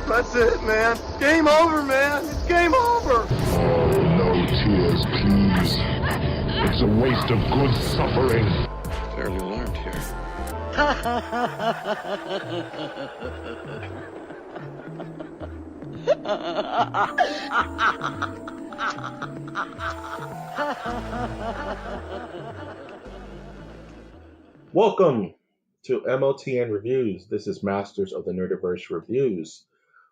That's it, man. Game over, man. It's game over. No tears, please. It's a waste of good suffering. Fairly alarmed here. Welcome to MOTN Reviews. This is Masters of the Nerdiverse Reviews,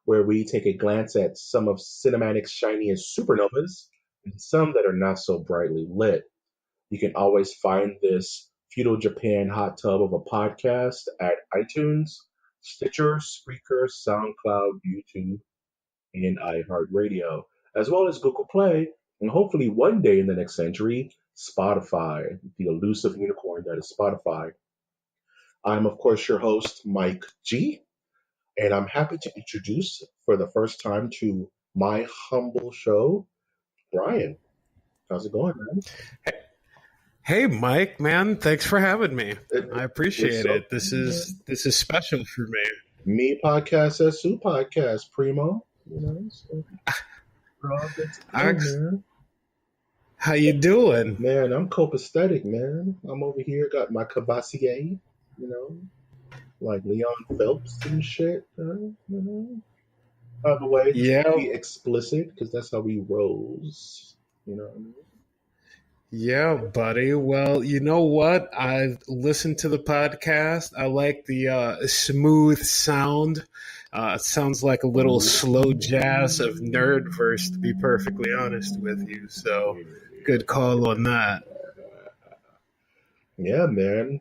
where we take a glance at some of cinematic's shiniest supernovas and some that are not so brightly lit. You can always find this feudal Japan hot tub of a podcast at iTunes, Stitcher, Spreaker, SoundCloud, YouTube, and iHeartRadio, as well as Google Play, and hopefully one day in the next century, Spotify, the elusive unicorn that is Spotify. I'm, of course, your host, Mike G, and I'm happy to introduce for the first time to my humble show, Brian. How's it going, man? Hey, Mike, man, thanks for having me. I appreciate it. This is special for me. Me podcast as Sue podcast, primo. You know, so we're all good to go, man. How you doing? Man, I'm copacetic, man. I'm over here, got my Cavassier, you know, like Leon Phelps and shit. You know. By the way, be explicit, because that's how he rolls. You know what I mean? Yeah, buddy. Well, you know what? I've listened to the podcast. I like the smooth sound. It sounds like a little slow jazz of Nerdverse, to be perfectly honest with you. So, good call on that. Yeah, man.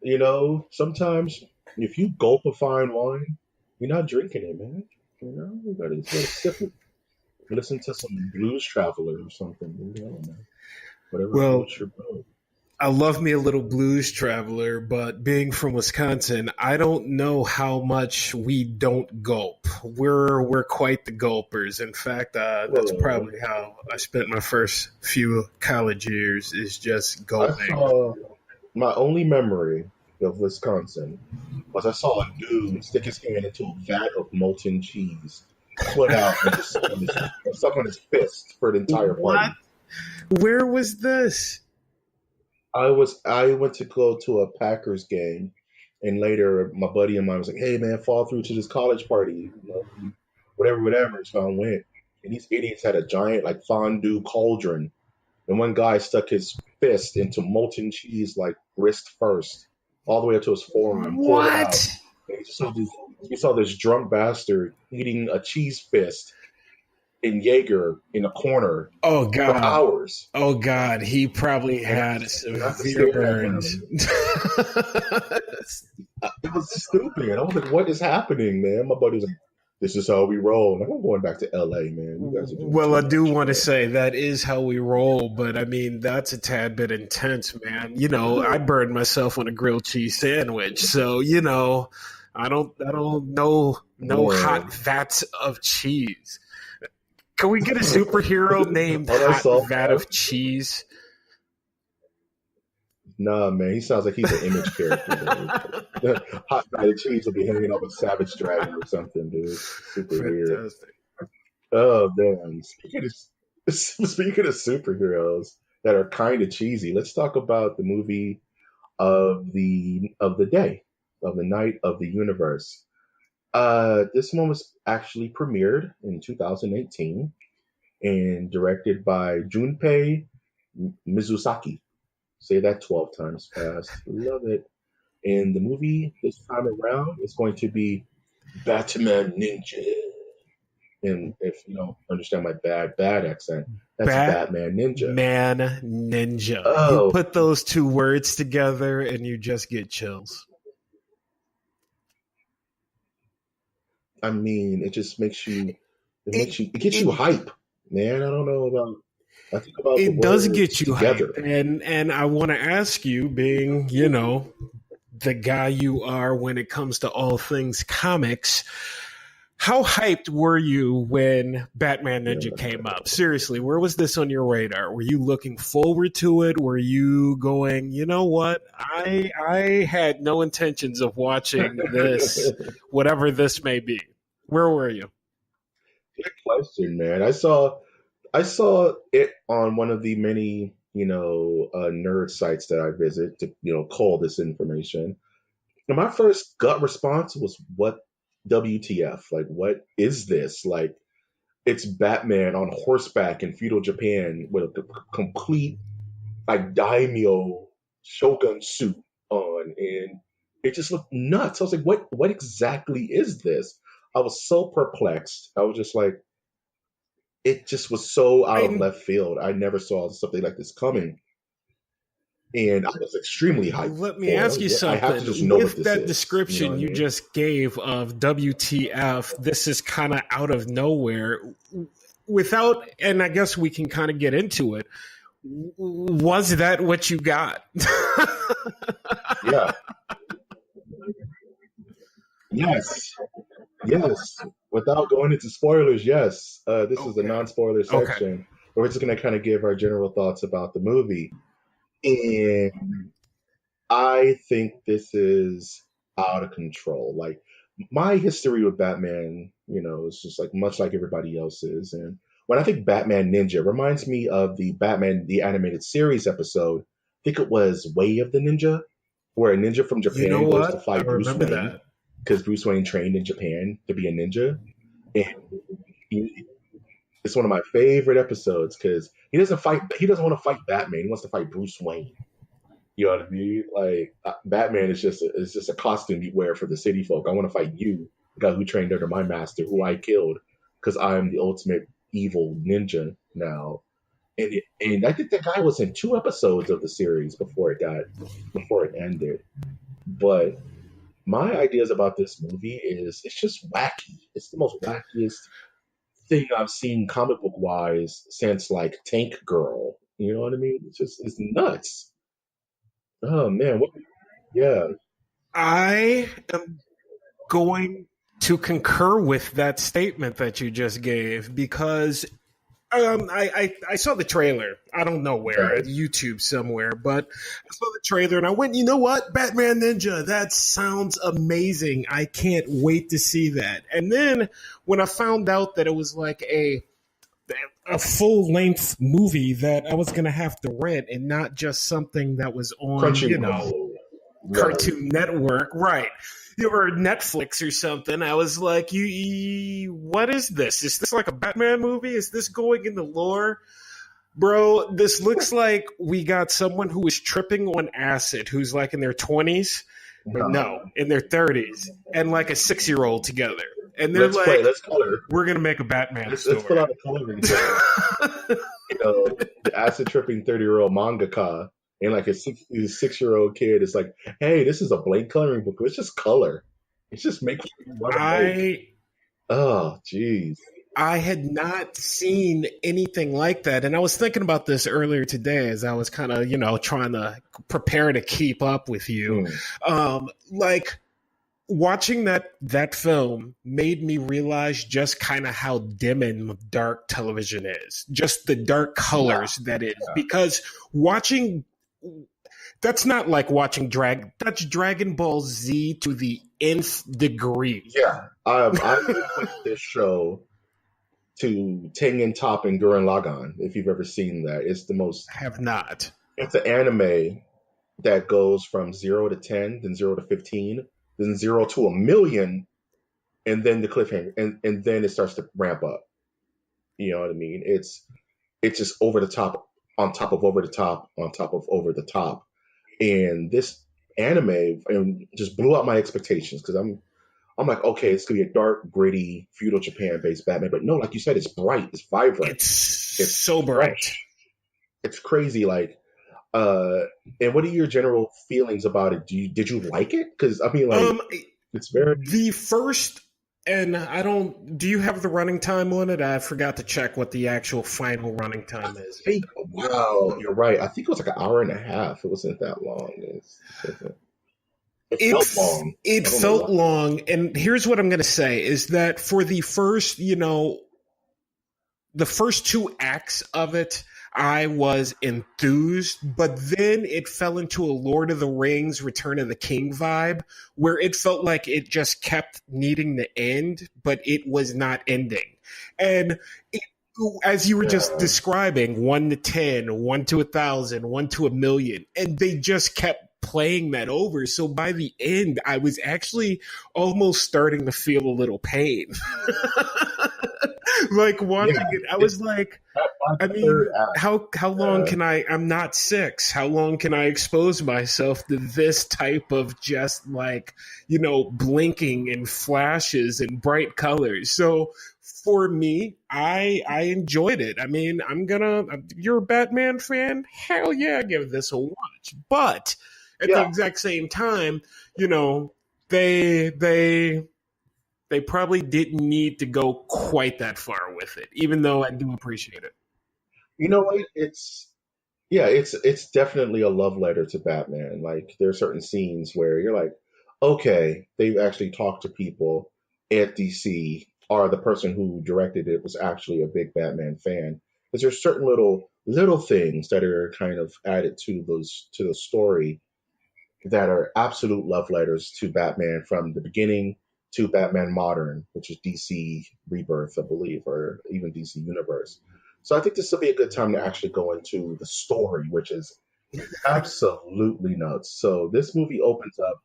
You know, sometimes if you gulp a fine wine, you're not drinking it, man. You know, you gotta sip it. Listen to some Blues Traveler or something. You know, man. Whatever your boat. I love me a little Blues Traveler, but being from Wisconsin, I don't know how much we don't gulp. We're quite the gulpers. In fact, that's probably how I spent my first few college years, is just gulping. My only memory of Wisconsin was I saw a dude stick his hand into a vat of molten cheese, put out, and just suck on his fist for the entire party. Where was this? I went to go to a Packers game, and later my buddy of mine was like, "Hey man, fall through to this college party, you know, whatever." So I went, and these idiots had a giant like fondue cauldron, and one guy stuck his fist into molten cheese like wrist first, all the way up to his forearm. What? And you saw this drunk bastard eating a cheese fist in Jaeger in a corner for hours. Oh, God. He probably had severe burns. It was stupid. I was like, what is happening, man? My buddy was like, this is how we roll. I'm going back to L.A., man. You guys are well, I do want to say that is how we roll, but, I mean, that's a tad bit intense, man. You know, I burned myself on a grilled cheese sandwich, so, you know, I don't know hot vats of cheese. Can we get a superhero named Hot Vat of Cheese? Nah, man. He sounds like he's an Image character. Hot Vat of Cheese will be hanging out with Savage Dragon or something, dude. Super Fantastic. Weird. Oh, man. Speaking of superheroes that are kind of cheesy, let's talk about the movie of the day, of the night of the universe. This one was actually premiered in 2018 and directed by Junpei Mizusaki. Say that 12 times fast. Love it. And the movie this time around is going to be Batman Ninja. And if you don't understand my bad accent, that's Batman Ninja. Man Ninja. Oh. You put those two words together and you just get chills. I mean, it just makes you, it gets you hype, man. I don't know about, I think about it does get you together. hype. And I want to ask you, being, you know, the guy you are when it comes to all things comics, how hyped were you when Batman Ninja came up? Seriously, where was this on your radar? Were you looking forward to it? Were you going, you know what? I had no intentions of watching this, whatever this may be. Where were you? Good question, man. I saw it on one of the many, nerd sites that I visit to, call this information. And my first gut response was, "What WTF? Like, what is this? Like, it's Batman on horseback in feudal Japan with a complete, like, daimyo shogun suit on, and it just looked nuts." I was like, "What exactly is this?" I was so perplexed. I was just like, it just was so out of And left field. I never saw something like this coming, and I was extremely hyped let me for it. ask you I have to just something. know what With this that is. You know description what I you mean? just gave of WTF, this is kind of out of nowhere. Without, and I guess we can kind of get into it. Was that what you got? Yeah. Yes. Yes. Without going into spoilers, yes. This is a Okay. non-spoiler Okay. section. We're just going to kind of give our general thoughts about the movie. And I think this is out of control. Like, my history with Batman, is just like much like everybody else's. And when I think Batman Ninja, it reminds me of the Batman the Animated Series episode. I think it was Way of the Ninja, where a ninja from You know Japan goes to what? I fight Bruce remember Wayne that. because Bruce Wayne trained in Japan to be a ninja. And he, it's one of my favorite episodes because he doesn't fight. He doesn't want to fight Batman. He wants to fight Bruce Wayne. You know what I mean? Like, Batman is just a costume you wear for the city folk. I want to fight you, the guy who trained under my master, who I killed, because I'm the ultimate evil ninja now. And I think that guy was in 2 episodes of the series before it ended. But my ideas about this movie is it's just wacky. It's the most wackiest thing I've seen comic book wise since like Tank Girl. You know what I mean? It's nuts. Oh man, yeah. I am going to concur with that statement that you just gave because I saw the trailer. I don't know where, Right. YouTube somewhere, but I saw the trailer and I went, you know what? Batman Ninja, that sounds amazing. I can't wait to see that. And then when I found out that it was like a full length movie that I was going to have to rent and not just something that was on, Crunchyroll. Right. Cartoon Network, right? Or Netflix or something. I was like, what is this? Is this like a Batman movie? Is this going in the lore? Bro, this looks like we got someone who is tripping on acid who's like in their 20s, no, in their 30s, and like a 6-year-old together. And they're Let's color. we're going to make a Batman story. Let's pull out a coloring book. The acid tripping 30-year-old mangaka and like his 6-year-old kid is like, hey, this is a blank coloring book. Let's just color. It's just making you want to make. Oh, jeez. I had not seen anything like that. And I was thinking about this earlier today as I was kind of, trying to prepare to keep up with you. Like watching that film made me realize just kind of how dim and dark television is. Just the dark colors that is. Because watching that's not like watching that's Dragon Ball Z to the nth degree. Yeah. I would put this show to Tengen Top and Gurren Lagann, if you've ever seen that. It's the most... Have not. It's an anime that goes from 0 to 10, then 0 to 15, then 0 to 1,000,000, and then the cliffhanger, and then it starts to ramp up. You know what I mean? It's just over the top, on top of over the top, on top of over the top. And this anime just blew out my expectations because I'm like, okay, it's gonna be a dark, gritty, feudal Japan-based Batman, but no, like you said, it's bright, it's vibrant, It's so bright. fresh. It's crazy. Like, and what are your general feelings about it? Did you like it? Because I mean, like, it's very the first. And do you have the running time on it? I forgot to check what the actual final running time is. Wow, you're right. I think it was like an hour and a half. It wasn't that long. It felt long. It felt long. And here's what I'm going to say is that for the first, the first 2 acts of it, I was enthused, but then it fell into a Lord of the Rings, Return of the King vibe, where it felt like it just kept needing to end, but it was not ending. And it, as you were just describing, 1 to 10, 1 to 1,000, 1 to 1,000,000, and they just kept playing that over. So by the end, I was actually almost starting to feel a little pain. Like watching it, I was like, I mean, how long can I'm not 6. How long can I expose myself to this type of just like, blinking and flashes and bright colors? So for me, I enjoyed it. I mean, you're a Batman fan? Hell yeah, give this a watch. But at the exact same time, they probably didn't need to go quite that far with it, even though I do appreciate it. You know what? It's definitely a love letter to Batman. Like there are certain scenes where you're like, okay, they've actually talked to people at DC, or the person who directed it was actually a big Batman fan. Because there's certain little things that are kind of added to the story that are absolute love letters to Batman from the beginning to Batman Modern, which is DC Rebirth, I believe, or even DC Universe. So I think this will be a good time to actually go into the story, which is absolutely nuts. So this movie opens up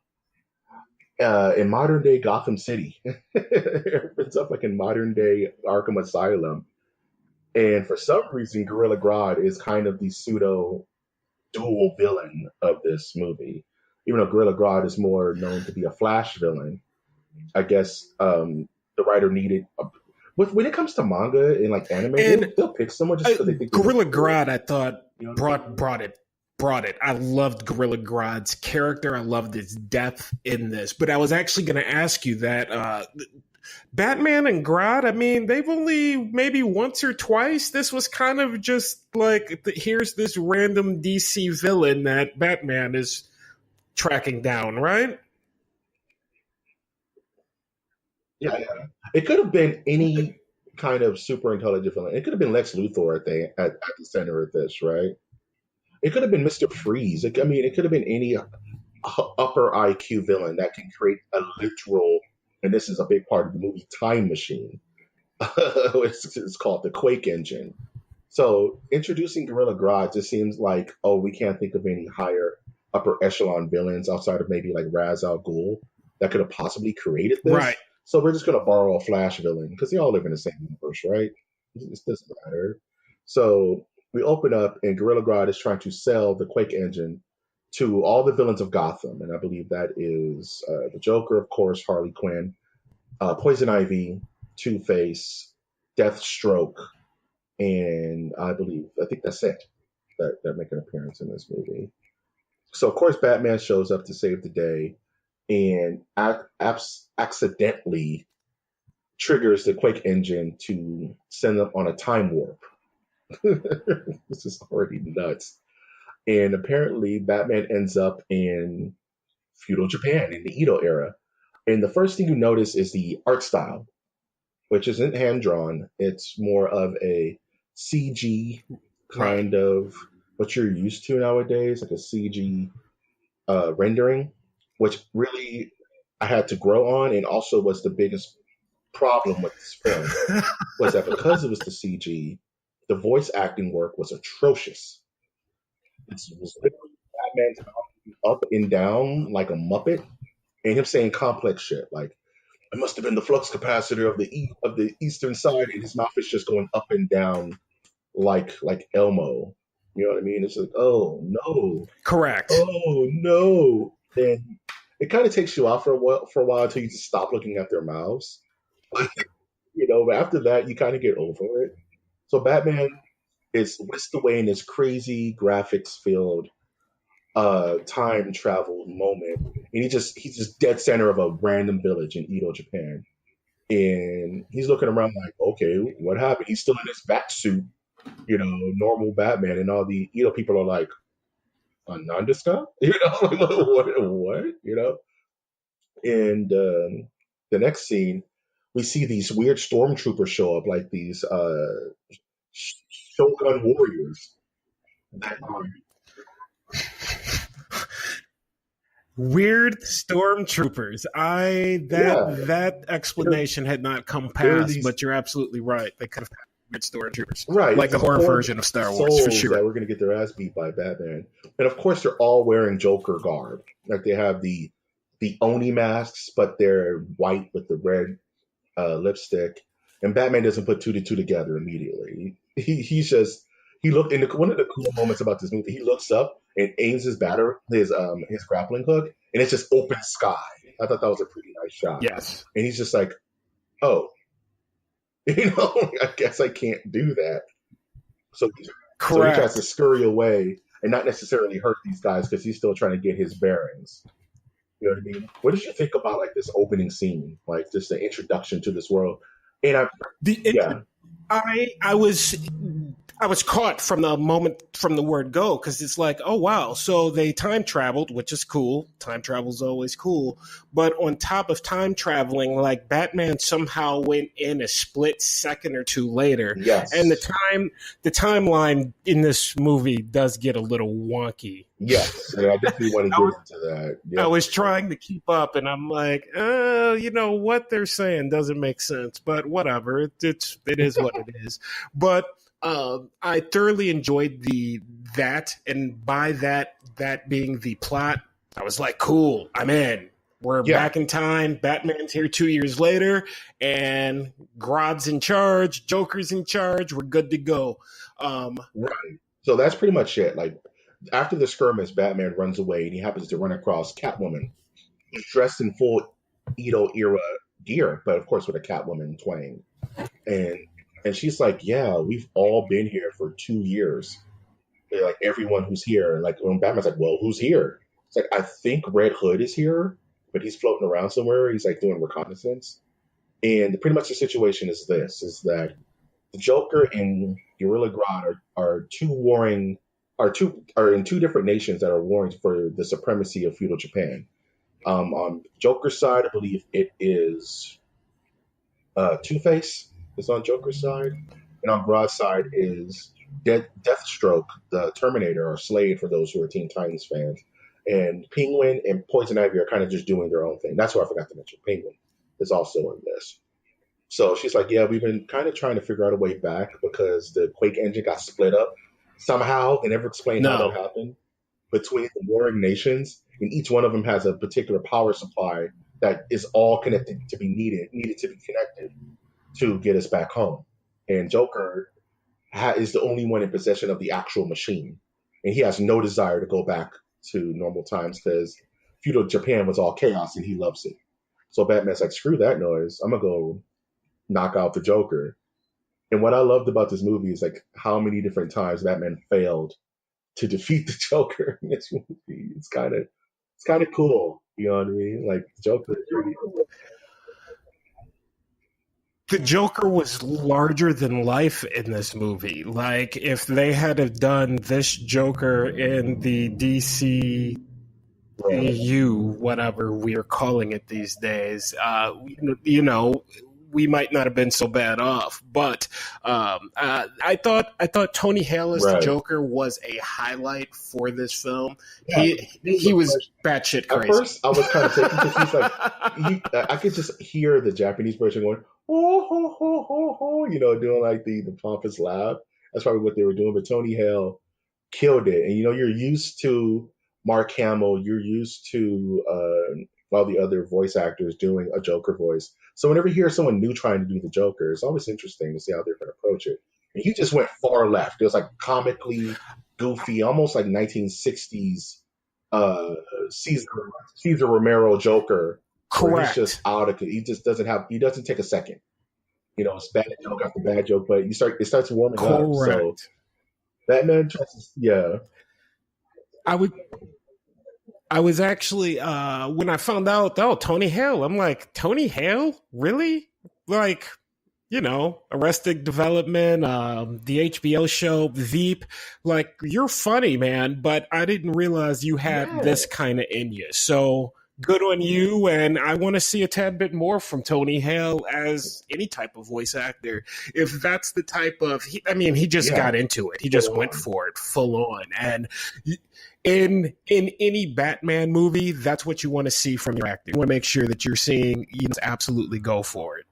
in modern day Gotham City. It opens up like in modern day Arkham Asylum. And for some reason, Gorilla Grodd is kind of the pseudo dual villain of this movie. Even though Gorilla Grodd is more known to be a Flash villain, I guess the writer needed. When it comes to manga and like anime, they'll pick someone just because they think Gorilla Grodd. I thought brought it. I loved Gorilla Grodd's character. I loved his depth in this. But I was actually going to ask you that Batman and Grodd, I mean, they've only maybe once or twice. This was kind of just like, here's this random DC villain that Batman is tracking down, right? Yeah. It could have been any kind of super intelligent villain. It could have been Lex Luthor at the center of this, right? It could have been Mr. Freeze. It could have been any upper IQ villain that can create a literal, and this is a big part of the movie, time machine. It's called the Quake engine. So introducing Gorilla Grodd just seems like, oh, we can't think of any higher upper echelon villains outside of maybe like Ra's al Ghul that could have possibly created this. Right. So we're just going to borrow a Flash villain because they all live in the same universe, right? It doesn't matter. So we open up and Gorilla Grodd is trying to sell the Quake engine to all the villains of Gotham. And I believe that is the Joker, of course, Harley Quinn, Poison Ivy, Two-Face, Deathstroke, and I think that's it that make an appearance in this movie. So, of course, Batman shows up to save the day and accidentally triggers the Quake engine to send them on a time warp. This is already nuts. And apparently, Batman ends up in feudal Japan in the Edo era. And the first thing you notice is the art style, which isn't hand drawn. It's more of a CG kind of what you're used to nowadays, like a CG rendering, which really I had to grow on, and also was the biggest problem with this film was that because it was the CG, the voice acting work was atrocious. It was literally Batman talking up and down like a Muppet, and him saying complex shit like, "It must have been the flux capacitor of the eastern side," and his mouth is just going up and down like Elmo. You know what I mean? It's like, oh no, correct. Oh no, and it kind of takes you out for a while until you just stop looking at their mouths. But after that, you kind of get over it. So Batman is whisked away in this crazy graphics filled time travel moment, and he's just dead center of a random village in Edo, Japan, and he's looking around like, okay, what happened? He's still in his bat suit, normal Batman, and all the Edo people are like, Anandaska? Like, what? And the next scene, we see these weird stormtroopers show up, like these Shogun warriors. Weird stormtroopers. That explanation had not come past, but you're absolutely right. They could have had stormtroopers, right? Like the horror version of Star Wars, for sure. That we're going to get their ass beat by Batman, and of course they're all wearing Joker garb. Like they have the Oni masks, but they're white with the red lipstick. And Batman doesn't put two to two together immediately. He looked in one of the cool moments about this movie. He looks up and aims his grappling hook, and it's just open sky. I thought that was a pretty nice shot. Yes, and he's just like, "Oh, I guess I can't do that." So he tries to scurry away and not necessarily hurt these guys because he's still trying to get his bearings. You know what I mean? What did you think about like this opening scene, like just the introduction to this world? And I was caught from the moment from the word go, because it's like, oh wow, so they time traveled, which is cool. Time travel is always cool, but on top of time traveling, like Batman somehow went in a split second or two later. Yes, and the timeline in this movie does get a little wonky. Yes, and I definitely want to get into that. Yep. I was trying to keep up, and I'm like, what they're saying doesn't make sense, but whatever. It is what it is. But I thoroughly enjoyed that, and by that being the plot, I was like, cool, I'm in. We're back in time. Batman's here 2 years later, and Grodd's in charge. Joker's in charge. We're good to go. Right. So that's pretty much it. Like, after the skirmish, Batman runs away, and he happens to run across Catwoman, who's dressed in full Edo era gear, but of course with a Catwoman twang. And she's like, "Yeah, we've all been here for 2 years. Like everyone who's here." Like when Batman's like, "Well, who's here?" It's like, "I think Red Hood is here, but he's floating around somewhere. He's like doing reconnaissance." And pretty much the situation is this: is that the Joker and Gorilla Grodd are in two different nations that are warring for the supremacy of feudal Japan. On Joker's side, I believe it is Two-Face is on Joker's side, and on Grodd's side is Deathstroke, the Terminator, or Slade for those who are Teen Titans fans. And Penguin and Poison Ivy are kind of just doing their own thing. That's what I forgot to mention. Penguin is also in this. So she's like, "Yeah, we've been kind of trying to figure out a way back because the Quake engine got split up somehow. They never explained how that happened between the warring nations, and each one of them has a particular power supply that is all connected to be needed to be connected to get us back home. And Joker is the only one in possession of the actual machine, and he has no desire to go back to normal times because feudal Japan was all chaos, and he loves it. So Batman's like, screw that noise. I'm gonna go knock out the Joker. And what I loved about this movie is like how many different times Batman failed to defeat the Joker in this movie. It's kind of cool. You know what I mean? Like Joker. The Joker was larger than life in this movie. Like if they had have done this Joker in the DC EU, whatever we are calling it these days, we might not have been so bad off. But I thought Tony Hale as the Joker was a highlight for this film. Yeah, he was batshit crazy. At first, I was kind of taken because he's like, I could just hear the Japanese version going, "Oh ho ho ho ho," doing like the pompous laugh. That's probably what they were doing. But Tony Hale killed it, and you're used to Mark Hamill, you're used to all the other voice actors doing a Joker voice. So whenever you hear someone new trying to do the Joker, it's always interesting to see how they're going to approach it. And he just went far left. It was like comically goofy, almost like 1960s Cesar Romero Joker. Correct. He's just out of it. He doesn't take a second. It's bad joke after bad joke, but it starts warming up. So Batman tries to, I was actually, when I found out, Tony Hale, I'm like, Tony Hale? Really? Like, Arrested Development, the HBO show, Veep. Like, you're funny, man, but I didn't realize you had this kind of in you. So good on you. And I want to see a tad bit more from Tony Hale as any type of voice actor. If that's the type of, he just got into it. He just went for it full on. And in any Batman movie, that's what you want to see from your actor. You want to make sure that you're seeing, absolutely go for it.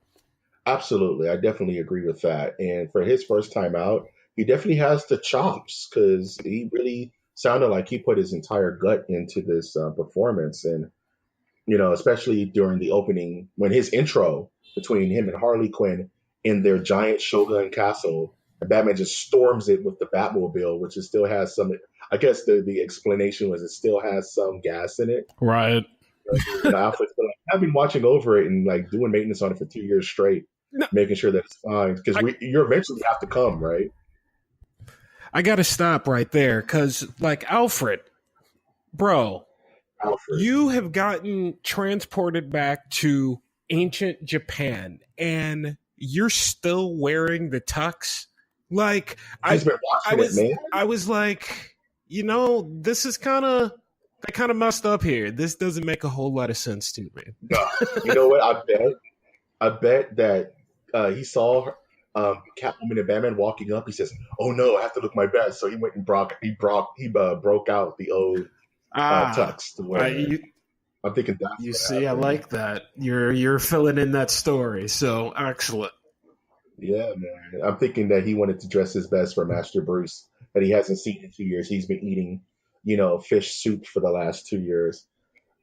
Absolutely. I definitely agree with that. And for his first time out, he definitely has the chops because he really sounded like he put his entire gut into this performance. And, especially during the opening, when his intro between him and Harley Quinn in their giant Shogun castle, and Batman just storms it with the Batmobile, which still has some, I guess the explanation was it still has some gas in it. Right. I've been watching over it and like doing maintenance on it for 2 years straight, making sure that it's fine because you eventually have to come, right? I got to stop right there because, like, Alfred, you have gotten transported back to ancient Japan and you're still wearing the tux. Like, I was like, this is kind of messed up here. This doesn't make a whole lot of sense to me. No, you know what? I bet that he saw Catwoman and Batman walking up. He says, "Oh no, I have to look my best." So he went and broke out the old tux to wear. I'm thinking that's you see. Happened. I like that. You're filling in that story. So excellent. Yeah, man. I'm thinking that he wanted to dress his best for Master Bruce that he hasn't seen in 2 years. He's been eating, fish soup for the last 2 years.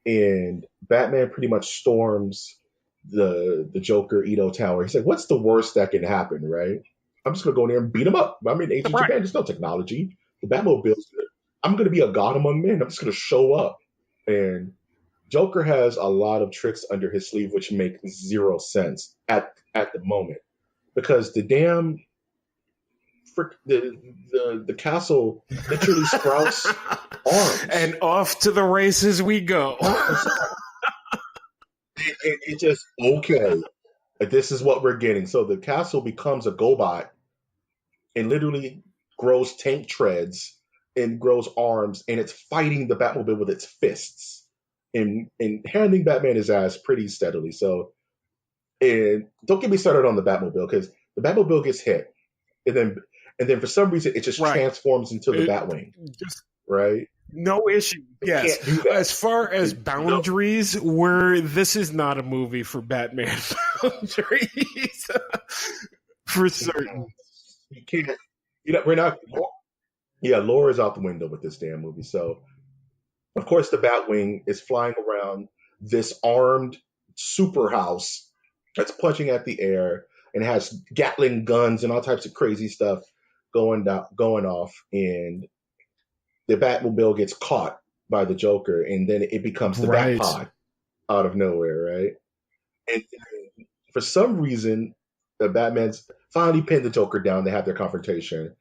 And Batman pretty much storms the Joker Edo Tower. He's like, what's the worst that can happen, right? I'm just going to go in there and beat him up. I'm in ancient Japan. There's no technology. The Batmobile's good. I'm going to be a god among men. I'm just going to show up. And Joker has a lot of tricks under his sleeve, which make zero sense at the moment. Because the damn the castle literally sprouts arms. And off to the races we go. It just, okay, this is what we're getting. So the castle becomes a GoBot and literally grows tank treads and grows arms, and it's fighting the Batmobile with its fists and handing Batman his ass pretty steadily. So, and don't get me started on the Batmobile because the Batmobile gets hit, and then for some reason it just transforms into the Batwing, right? No issue. Yes. As far as boundaries, this is not a movie for Batman boundaries. For certain. You can't. We're not. Yeah, lore is out the window with this damn movie. So, of course, the Batwing is flying around this armed super house that's punching at the air and has Gatling guns and all types of crazy stuff going off, and the Batmobile gets caught by the Joker, and then it becomes the Batpod out of nowhere, right? And for some reason, the Batman's finally pinned the Joker down. They have their confrontation,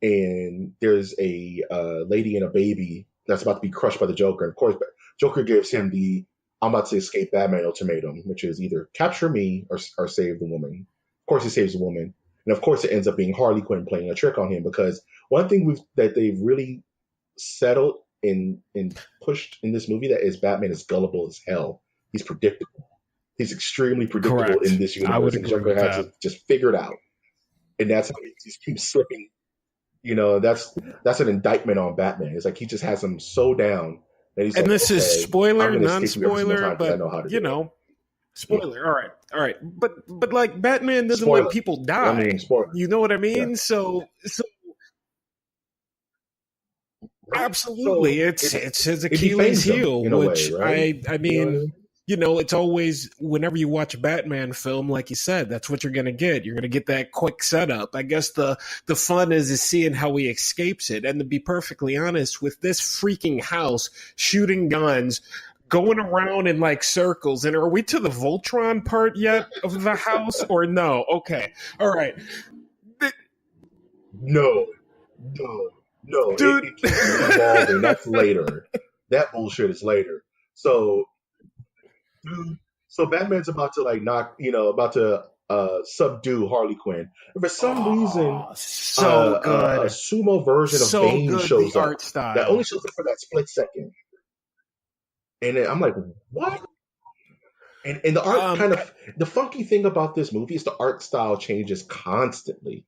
and there's a lady and a baby that's about to be crushed by the Joker. And of course, Joker gives him the "I'm about to escape Batman" ultimatum, which is either capture me or save the woman. Of course, he saves the woman, and of course, it ends up being Harley Quinn playing a trick on him because one thing that they've really settled and pushed in this movie that is Batman is gullible as hell. He's predictable. He's extremely predictable in this universe. And Joker has to just figure it out, and that's how he just keeps slipping. That's an indictment on Batman. It's like he just has him so down that he's. And like, this is spoiler, non-spoiler, but spoiler. All right, but like Batman doesn't let people die. You know what I mean? Yeah. So. Absolutely, so it's his Achilles heel, which right? I mean, it's always whenever you watch a Batman film, like you said, that's what you're gonna get. You're gonna get that quick setup. I guess the fun is seeing how he escapes it. And to be perfectly honest, with this freaking house shooting guns, going around in like circles, and are we to the Voltron part yet of the house or no? Okay, all right. No. Dude, it keeps evolving. That's later. That bullshit is later. So Batman's about to subdue Harley Quinn. And for some reason, a sumo version of Bane shows up. That only shows up for that split second. And I'm like, what? And the art kind of the funky thing about this movie is the art style changes constantly.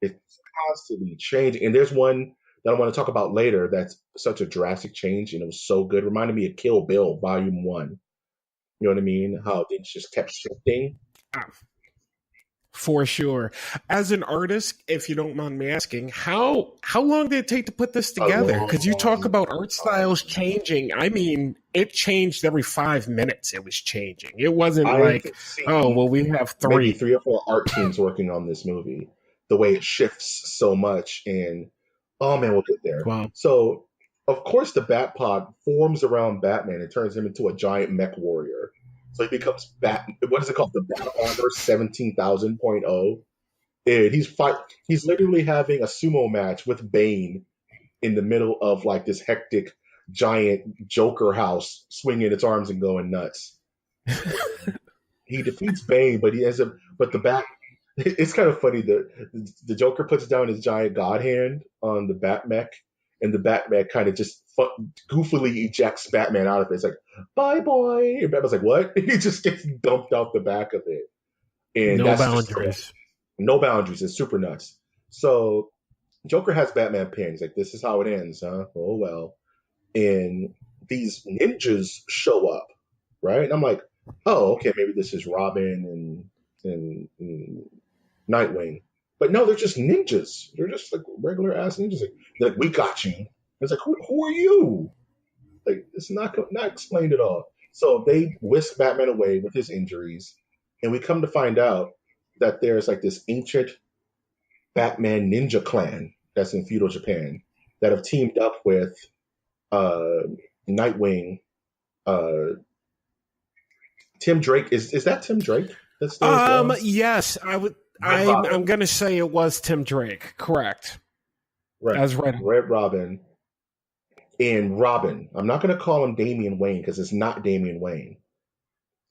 It's constantly changing. And there's one that I want to talk about later that's such a drastic change, and it was so good. Reminded me of Kill Bill Volume 1. You know what I mean? How things just kept shifting. For sure. As an artist, if you don't mind me asking, how long did it take to put this together? Because you talk about art styles changing. I mean, it changed every 5 minutes. It was changing. It wasn't we have maybe 3 or 4 art teams working on this movie. The way it shifts so much, and oh man, we'll get there. Wow. So, of course, the Batpod forms around Batman and turns him into a giant mech warrior. So he becomes what is it called? The Bat Armor 17,000.0. And he's literally having a sumo match with Bane in the middle of like this hectic giant Joker house, swinging its arms and going nuts. He defeats Bane, but it's kind of funny. The Joker puts down his giant god hand on the Batmech, and the Batmech kind of just goofily ejects Batman out of it. It's like, bye, boy. And Batman's like, what? He just gets dumped out the back of it. And no boundaries. No boundaries. It's super nuts. So Joker has Batman pinned. He's like, this is how it ends, huh? Oh, well. And these ninjas show up, right? And I'm like, oh, okay, maybe this is Robin and Nightwing. But no, they're just ninjas. They're just like regular ass ninjas. They're like, we got you. It's like, who are you? Like, it's not explained at all. So they whisk Batman away with his injuries, and we come to find out that there's like this ancient Batman ninja clan that's in feudal Japan that have teamed up with Nightwing. Tim Drake is that Tim Drake? That's there yes, I'm going to say it was Tim Drake. Correct. Right. As Red Robin. And Robin. I'm not going to call him Damian Wayne because it's not Damian Wayne.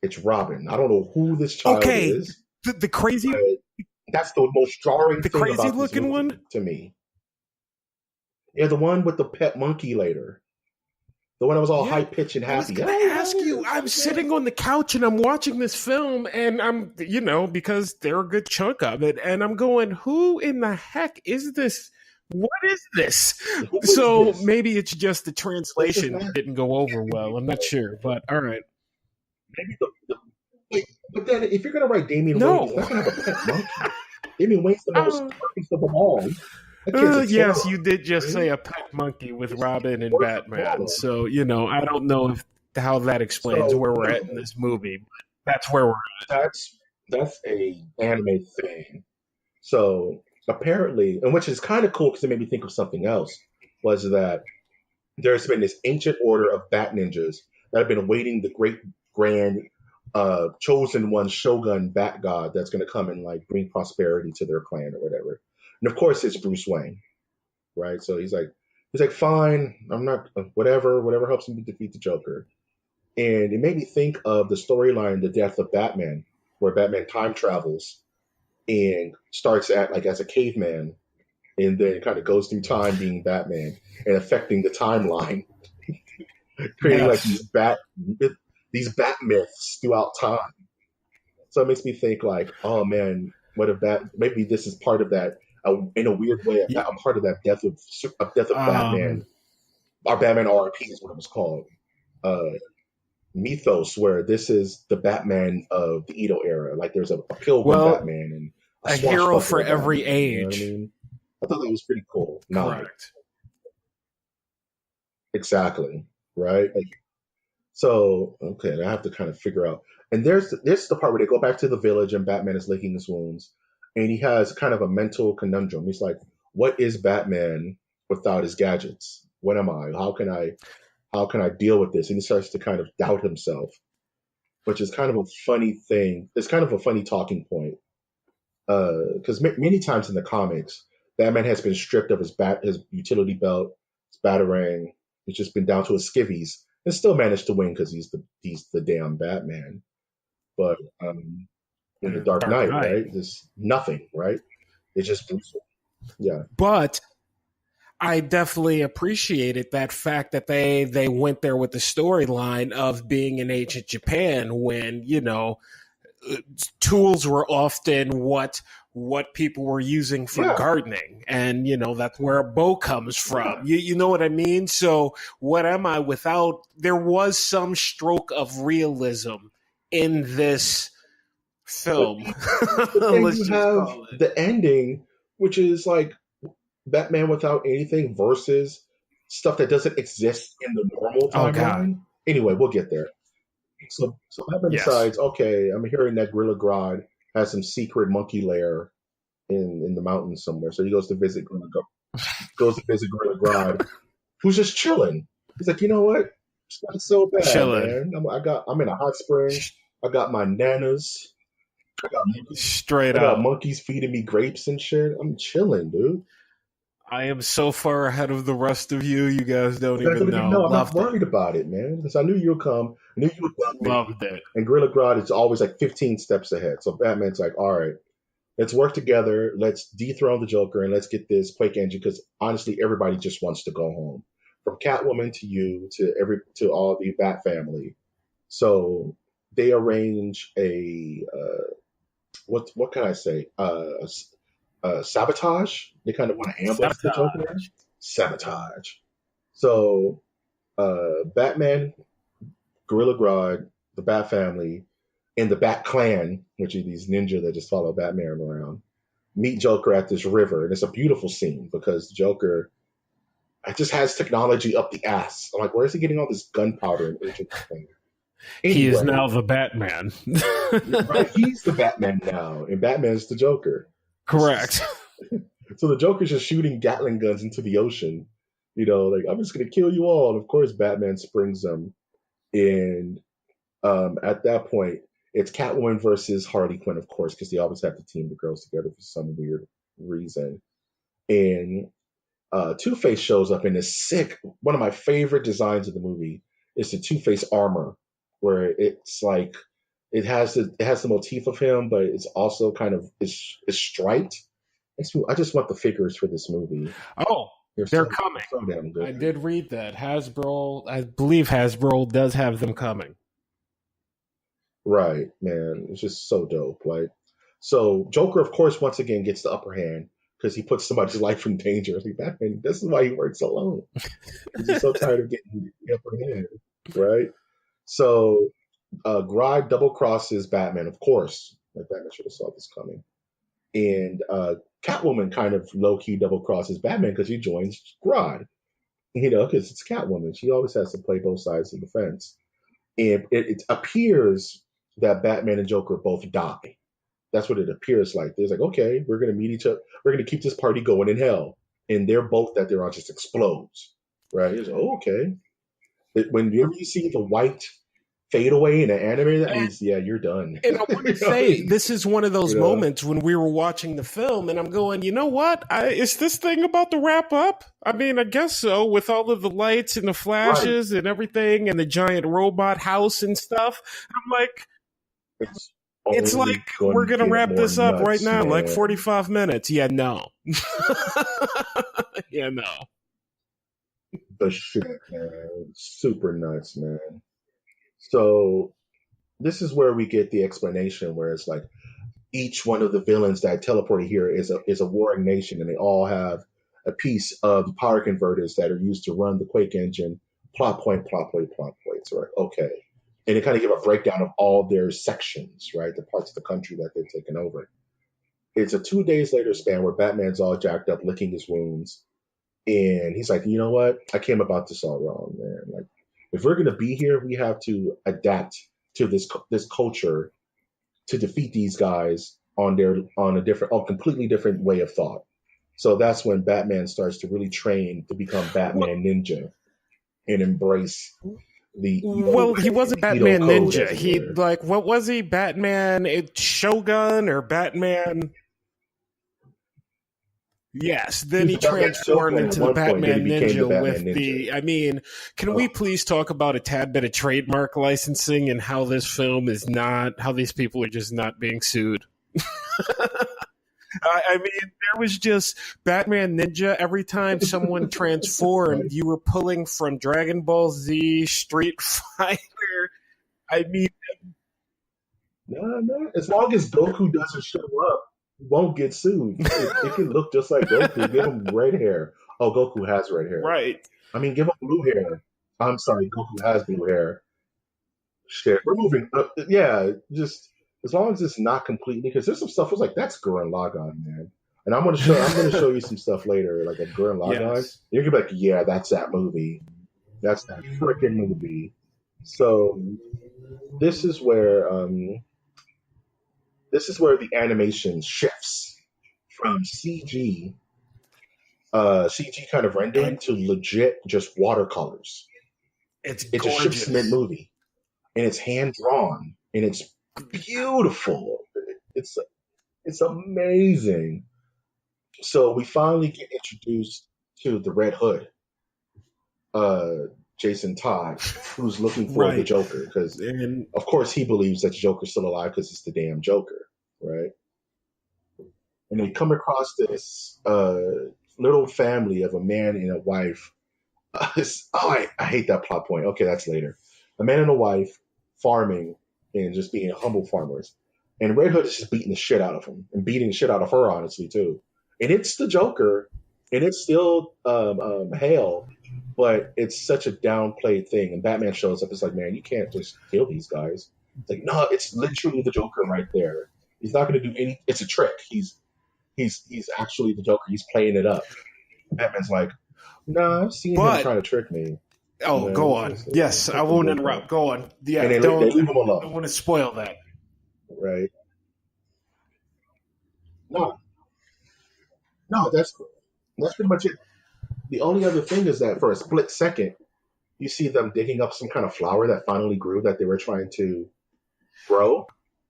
It's Robin. I don't know who this child is. The crazy. That's the most jarring thing crazy about looking this movie one to me. Yeah, the one with the pet monkey later. The one that was all high pitched and happy. I was going to ask you. I'm sitting on the couch and I'm watching this film, and I'm, because they're a good chunk of it, and I'm going, who in the heck is this? What is this? Maybe it's just the translation didn't go over well. I'm not sure, but all right. Maybe but then if you're going to write Damian Wayne, he's not going to have a pet monkey. Damian Wayne's the most perfect of them all. Yes, you did just say a pet monkey with Robin and Batman. So, I don't know how that explains where we're at in this movie. But that's where we're at. That's a anime thing. So apparently, and which is kind of cool because it made me think of something else, was that there's been this ancient order of bat ninjas that have been awaiting the great grand chosen one shogun bat god that's going to come and like bring prosperity to their clan or whatever. And of course, it's Bruce Wayne, right? So he's like, fine, I'm not whatever helps him defeat the Joker. And it made me think of the storyline, The Death of Batman, where Batman time travels and starts as a caveman, and then kind of goes through time being Batman and affecting the timeline, creating like these bat myths throughout time. So it makes me think like, oh man, what if maybe this is part of that. In a weird way, I'm part of that death of Batman. Our Batman RIP is what it was called. Mythos, where this is the Batman of the Edo era. Like there's a pilgrim Batman and a hero for every Batman, age. You know what I mean? I thought that was pretty cool. Correct. Exactly. Right. So okay, I have to kind of figure out. And there's the part where they go back to the village and Batman is licking his wounds. And he has kind of a mental conundrum. He's like, what is Batman without his gadgets? What am I? How can I deal with this? And he starts to kind of doubt himself, which is kind of a funny thing. It's kind of a funny talking point. Because many times in the comics, Batman has been stripped of his utility belt, his batarang. He's just been down to his skivvies and still managed to win because he's the damn Batman. But in the Dark Knight, right? There's nothing, right? It's just brutal. Yeah. But I definitely appreciated that fact that they went there with the storyline of being in ancient Japan when, tools were often what people were using for gardening, and that's where a bow comes from. You know what I mean? So what am I without? There was some stroke of realism in this film. But then you have the ending, which is like Batman without anything versus stuff that doesn't exist in the normal timeline. Anyway, we'll get there. So Batman decides, okay, I'm hearing that Gorilla Grodd has some secret monkey lair in the mountains somewhere. So he goes to visit Gorilla Grodd, who's just chilling. He's like, you know what? It's not so bad, man. I'm in a hot spring. I got my nanas. I got monkeys feeding me grapes and shit. I'm chilling, dude. I am so far ahead of the rest of you. You guys don't even know. I'm not worried about it, man, because I knew you'd come. I knew you would love me. Loved it. And Gorilla Grodd is always like 15 steps ahead. So Batman's like, all right, let's work together. Let's dethrone the Joker and let's get this Quake engine, because honestly, everybody just wants to go home. From Catwoman to you to all the Bat family. So they arrange a what can I say? Sabotage. They kind of want to ambush the Joker. Sabotage. So Batman, Gorilla Grodd, the Bat family, and the Bat Clan, which are these ninja that just follow Batman around, meet Joker at this river. And it's a beautiful scene because Joker just has technology up the ass. I'm like, where is he getting all this gunpowder and agent thing? Anyway, he is now the Batman. Right, he's the Batman now, and Batman's the Joker. Correct. So the Joker's just shooting Gatling guns into the ocean. Like, I'm just going to kill you all. And of course, Batman springs them. And at that point, it's Catwoman versus Harley Quinn, of course, because they always have to team the girls together for some weird reason. And Two-Face shows up in this sick, one of my favorite designs of the movie is the Two-Face armor, where it's like, it has the motif of him, but it's also kind of is striped. I just want the figures for this movie. Oh, they're coming. So damn good. I did read that I believe Hasbro does have them coming. Right, man, it's just so dope. Like, so Joker, of course, once again gets the upper hand because he puts somebody's life in danger. Like, Batman, this is why he works alone. He's so tired of getting the upper hand, right? So Grodd double crosses Batman, of course. Like, Batman should have saw this coming. And Catwoman kind of low-key double crosses Batman because she joins Grodd. Because it's Catwoman. She always has to play both sides of the fence. And it appears that Batman and Joker both die. That's what it appears like. They're like, okay, we're going to meet each other. We're going to keep this party going in hell. And they're both that they're on just explodes. Right? It's like, oh, okay. Whenever you see the white fade away in an anime, that means, yeah, you're done. And I want to say, this is one of those moments when we were watching the film and I'm going, you know what? Is this thing about to wrap up? I mean, I guess so, with all of the lights and the flashes and everything and the giant robot house and stuff. I'm like, it's like, we're going to wrap this up right now, man. Like 45 minutes. Yeah, no. Yeah, no. The shit, man. Super nuts, man. So this is where we get the explanation where it's like each one of the villains that teleported here is a warring nation, and they all have a piece of the power converters that are used to run the Quake engine. Plot points, right? Okay. And they kind of give a breakdown of all their sections, right? The parts of the country that they've taken over. It's a 2 days later span where Batman's all jacked up, licking his wounds. And he's like, you know what? I came about this all wrong, man. Like, if we're going to be here, we have to adapt to this culture to defeat these guys on a completely different way of thought. So that's when Batman starts to really train to become Batman Ninja and embrace the. Well, he wasn't Batman Ninja. He what was he? Batman Shogun or Batman? Yes, then he transformed into the Batman Ninja with the... I mean, can we please talk about a tad bit of trademark licensing and how this film is not... how these people are just not being sued? I mean, there was just Batman Ninja. Every time someone transformed, you were pulling from Dragon Ball Z, Street Fighter. I mean, No. As long as Goku doesn't show up, he won't get sued. It can look just like Goku. Give him red hair. Oh, Goku has red hair. right. I mean, give him blue hair. I'm sorry, Goku has blue hair. Shit, we're moving. Yeah, just as long as it's not completely, because there's some stuff was like that's Gurren Lagann, man. And I'm gonna show you some stuff later, like a Gurren Lagann. Yes. You're gonna be like, yeah, that's that movie. That's that freaking movie. So this is where the animation shifts from CG kind of rendering to legit just watercolors. It's It just shifts gorgeous. mid movie, and it's hand drawn, and it's beautiful. It's amazing. So we finally get introduced to the Red Hood, Jason Todd, who's looking for the Right. Joker because, And of course, he believes that the Joker's still alive because it's the damn Joker, right? And they come across this little family of a man and a wife. I hate that plot point. Okay, that's later. A man and a wife farming and just being humble farmers. And Red Hood is just beating the shit out of him and beating the shit out of her, honestly, too. And it's the Joker, and it's still Hale, but it's such a downplayed thing. And Batman shows up. It's like, man, you can't just kill these guys. It's like, no, it's literally the Joker right there. He's not going to do any. It's a trick. He's actually the Joker. He's playing it up. Batman's like, no, I've seen him trying to trick me. oh, No, go on. Yes, I won't interrupt. Go on. Yeah, And they leave him don't alone, want to spoil that. right? No, that's pretty much it. The only other thing is that for a split second, you see them digging up some kind of flower that finally grew that they were trying to grow,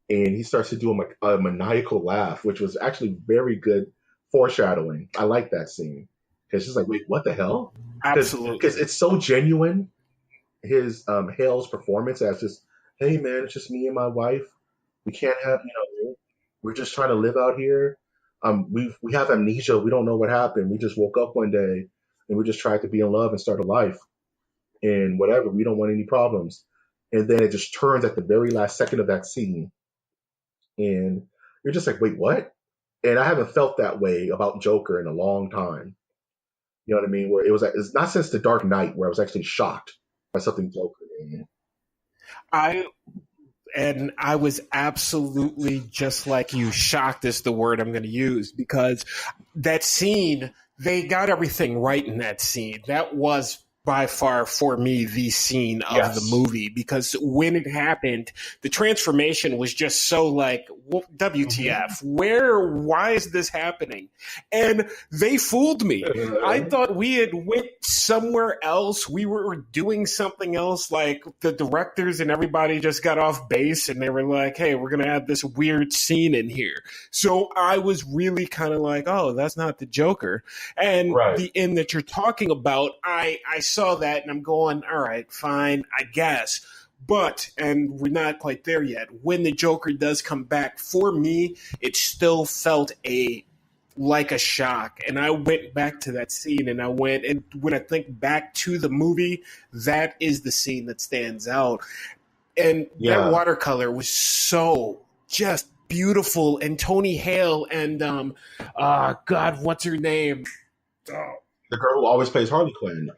and he starts to do a maniacal laugh, which was actually very good foreshadowing. I like that scene because it's like, wait, what the hell? Absolutely. Because it's so genuine. His Hale's performance as just, hey man, it's just me and my wife. We can't have, we're just trying to live out here. We have amnesia. We don't know what happened. We just woke up one day and we just tried to be in love and start a life and whatever. We don't want any problems. And then it just turns at the very last second of that scene, and you're just like, wait, what? And I haven't felt that way about Joker in a long time. You know what I mean? Where it's not since The Dark Knight where I was actually shocked by something Joker did. I was absolutely just like you. Shocked is the word I'm going to use, because that scene, they got everything right in that scene. That was by far for me the scene of the movie, because when it happened, the transformation was just so like, WTF, why is this happening? And they fooled me. I thought we had went somewhere else. We were doing something else, like the directors and everybody just got off base and they were like, hey, we're going to add this weird scene in here. So I was really kind of like, oh, that's not the Joker. And the end that you're talking about, I saw that and I'm going, all right, fine, I guess. But, and we're not quite there yet, when the Joker does come back, for me, it still felt like a shock. And I went back to that scene and when I think back to the movie, that is the scene that stands out. And that watercolor was so just beautiful. And Tony Hale and, God, what's her name? The girl who always plays Harley Quinn.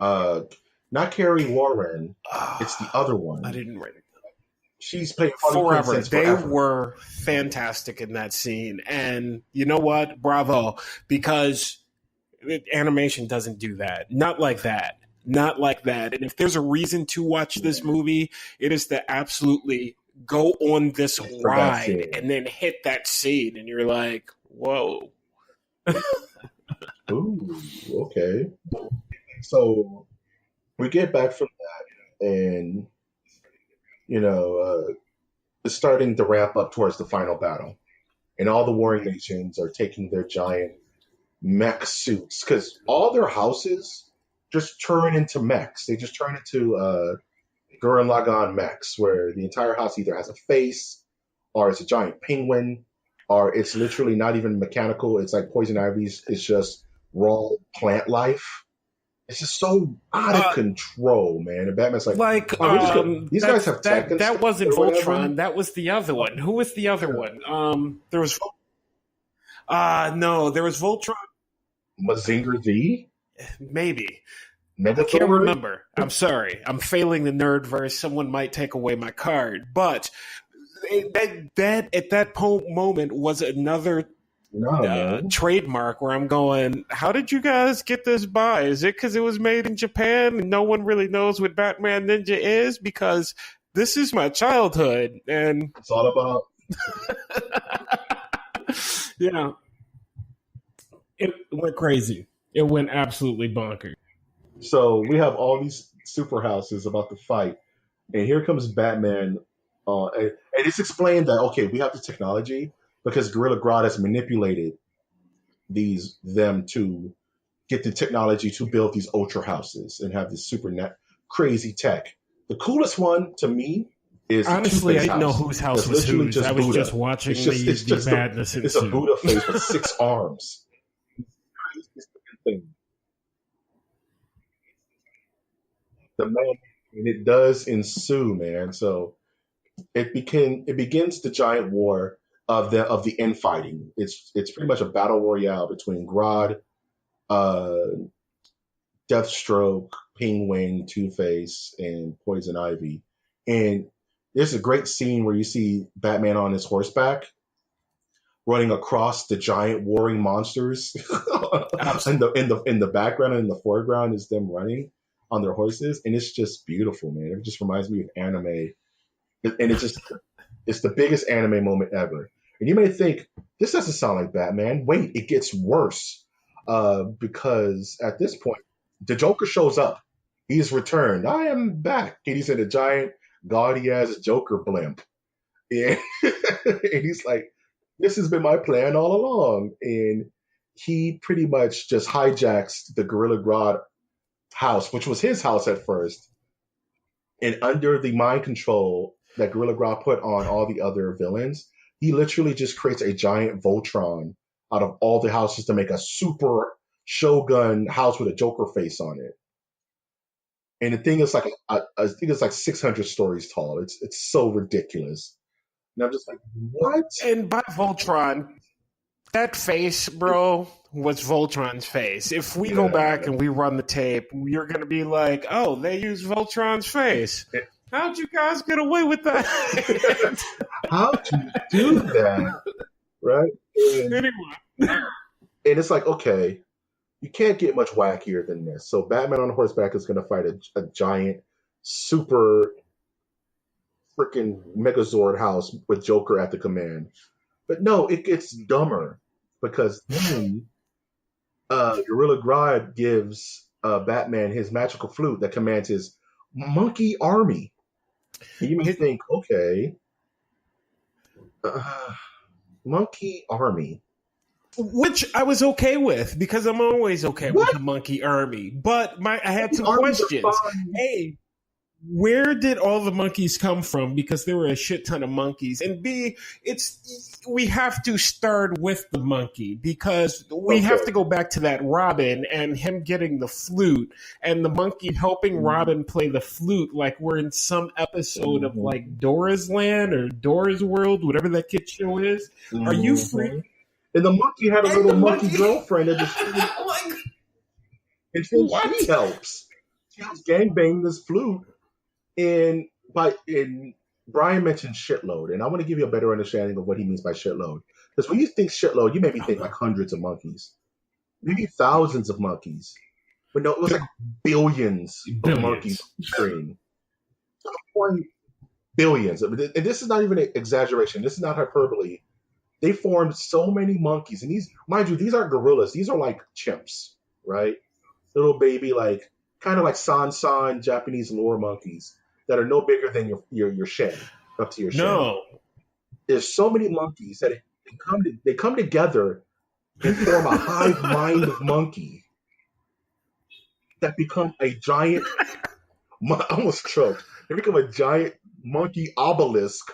Not Carrie Warren. It's the other one. I didn't write it. She's played Harley Quinn since They forever. were fantastic in that scene. And you know what? Bravo. Because animation doesn't do that. Not like that. Not like that. And if there's a reason to watch this movie, it is to absolutely go on this ride and then hit that scene. And you're like, whoa. Ooh, okay. So we get back from that, and it's starting to ramp up towards the final battle, and all the warring nations are taking their giant mech suits because all their houses just turn into mechs. They just turn into Gurren Lagann mechs, where the entire house either has a face or it's a giant penguin it's literally not even mechanical. It's like poison ivy's. It's just raw plant life. It's just so out of control, man. And Batman's like, these guys have tech and that stuff wasn't or whatever. Voltron. That was the other one. Who was the other one? There was. No, there was Voltron. Mazinger Z? Maybe. Megazord? I can't remember. I'm sorry. I'm failing the nerdverse. Someone might take away my card. But that at that moment was another trademark where I'm going, how did you guys get this by? Is it because it was made in Japan and no one really knows what Batman Ninja is? Because this is my childhood. And it's all about... yeah. It went crazy. It went absolutely bonkers. So we have all these super houses about to fight, and here comes Batman. And it's explained that, okay, we have the technology because Gorilla Grodd has manipulated them to get the technology to build these ultra houses and have this super crazy tech. The coolest one to me is honestly, I didn't know whose house was whose. I was just watching the badness. It's a Buddha face with 6 arms. Thing. The man, and it does ensue, man. So it begins the giant war of the infighting. It's pretty much a battle royale between Grodd, Deathstroke, Penguin, Two-Face, and Poison Ivy. And there's a great scene where you see Batman on his horseback running across the giant warring monsters. in the background and in the foreground is them running on their horses, and it's just beautiful, man. It just reminds me of anime, and it's the biggest anime moment ever. And you may think, this doesn't sound like Batman. Wait, it gets worse, because at this point the Joker shows up. He's returned. I am back, and he's in a giant gaudy ass Joker blimp, and he's like, this has been my plan all along. And he pretty much just hijacks the Gorilla Grodd house, which was his house at first. And under the mind control that Gorilla Grodd put on all the other villains, he literally just creates a giant Voltron out of all the houses to make a super Shogun house with a Joker face on it. And the thing is like, I think it's like 600 stories tall. It's so ridiculous. And I'm just like, what? And by Voltron, that face, bro, was Voltron's face. If we go back and we run the tape, you're going to be like, oh, they used Voltron's face. How'd you guys get away with that? How'd you do that? Right? Anyway. And it's like, okay, you can't get much wackier than this. So Batman on horseback is going to fight a giant, super freaking Megazord house with Joker at the command. But no, it gets dumber because then Gorilla Grodd gives Batman his magical flute that commands his monkey army. And you may think, okay, monkey army. Which I was okay with because I'm always okay with the monkey army. But I had some questions. A, where did all the monkeys come from? Because there were a shit ton of monkeys. And B, we have to start with the monkey because we have to go back to that Robin and him getting the flute and the monkey helping Robin play the flute like we're in some episode of like Dora's Land or Dora's World, whatever that kid show is. Are you free? And the monkey had a little monkey girlfriend that just and she helps. She was gangbanging this flute. And Brian mentioned shitload, and I want to give you a better understanding of what he means by shitload. Because when you think shitload, you maybe think like hundreds of monkeys, maybe thousands of monkeys. But no, it was like billions of monkeys on the screen. Billions. And this is not even an exaggeration. This is not hyperbole. They formed so many monkeys. And these, mind you, these aren't gorillas. These are like chimps, right? Little baby, like kind of like san Japanese lore monkeys that are no bigger than your shin, up to your shin. No. There's so many monkeys that they come together and form a hive mind of monkey that become a giant, I almost choked. They become a giant monkey obelisk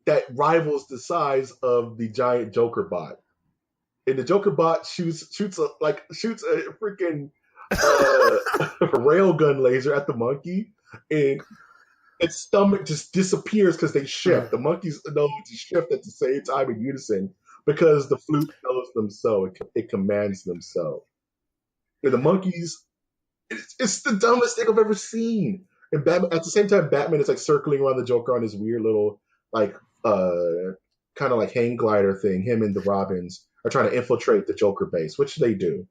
that rivals the size of the giant Joker bot. And the Joker bot shoots a freaking railgun laser at the monkey, and its stomach just disappears because they shift. The monkeys know to shift at the same time in unison because the flute tells them so. It commands them so. And the monkeys, it's the dumbest thing I've ever seen. And Batman, at the same time, Batman is like circling around the Joker on his weird little like kind of like hang glider thing. Him and the Robins are trying to infiltrate the Joker base, which they do.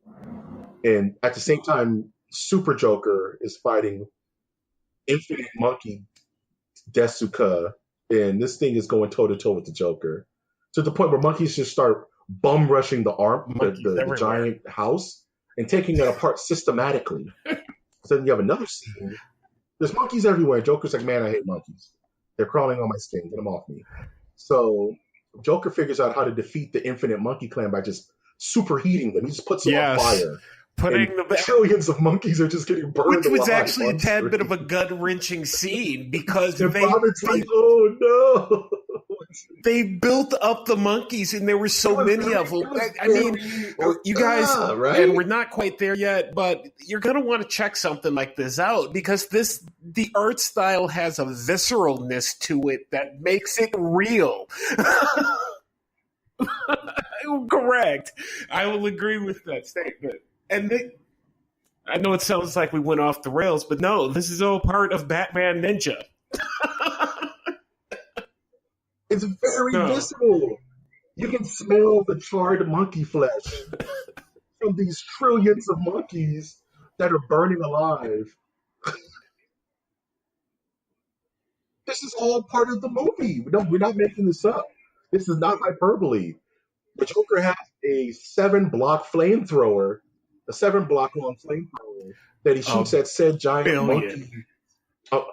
And at the same time, Super Joker is fighting Infinite Monkey Desuka, and this thing is going toe to toe with the Joker to the point where monkeys just start bum rushing the giant house and taking it apart systematically. So then you have another scene. There's monkeys everywhere. Joker's like, man, I hate monkeys. They're crawling on my skin. Get them off me. So Joker figures out how to defeat the Infinite Monkey Clan by just superheating them. He just puts them on fire. Trillions of monkeys are just getting burned. Which was actually a tad bit of a gut-wrenching scene because Robin's like, oh no. They built up the monkeys, and there were so many of them. I mean, you guys, and we're not quite there yet, but you're going to want to check something like this out because the art style has a visceralness to it that makes it real. Correct. I will agree with that statement. And I know it sounds like we went off the rails, but no, this is all part of Batman Ninja. It's very visceral. You can smell the charred monkey flesh from these trillions of monkeys that are burning alive. This is all part of the movie. No, we're not making this up. This is not hyperbole. The Joker has a 7-block flamethrower, a 7-block long flamethrower that he shoots at said giant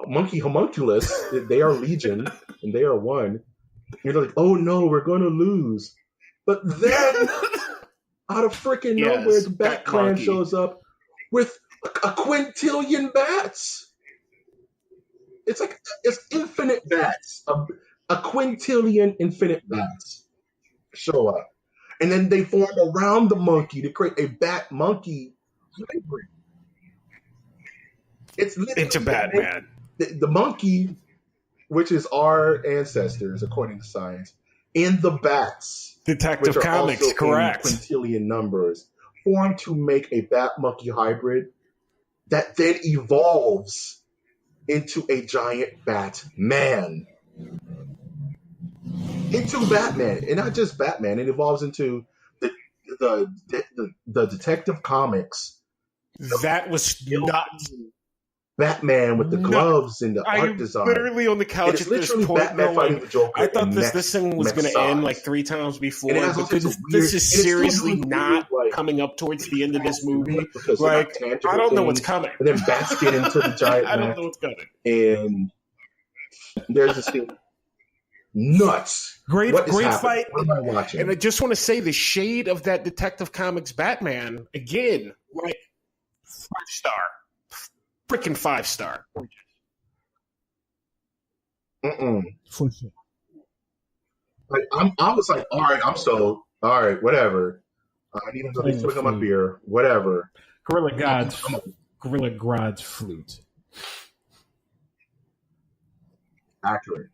monkey homunculus. They are legion, and they are one. You're like, oh no, we're going to lose. But then, out of freaking nowhere, the Bat Clan shows up with a quintillion bats. It's infinite bats. A quintillion infinite bats show up. And then they form around the monkey to create a bat-monkey hybrid. It's into Batman. The monkey, which is our ancestors, according to science, and the bats, Detective which are Comics, also correct, in quintillion numbers, form to make a bat-monkey hybrid that then evolves into a giant Batman. Into Batman, and not just Batman. It evolves into the Detective Comics. That was nuts. Batman with the gloves and the art design. Literally on the couch at this point. Batman fighting the Joker. I thought this thing was going to end like 3 times before. Because this is seriously not coming up towards the end of this movie. Like, I don't know what's coming. And then bats get into the giant I don't know what's coming. And there's this thing. Nuts. Great fight. What am I watching? And I just want to say the shade of that Detective Comics Batman, again, like 5-star. Freaking 5-star. Like, I was like, all right, I'm sold. All right, whatever. I need to pick up my beer. Whatever. Gorilla Grodd's flute. Accurate.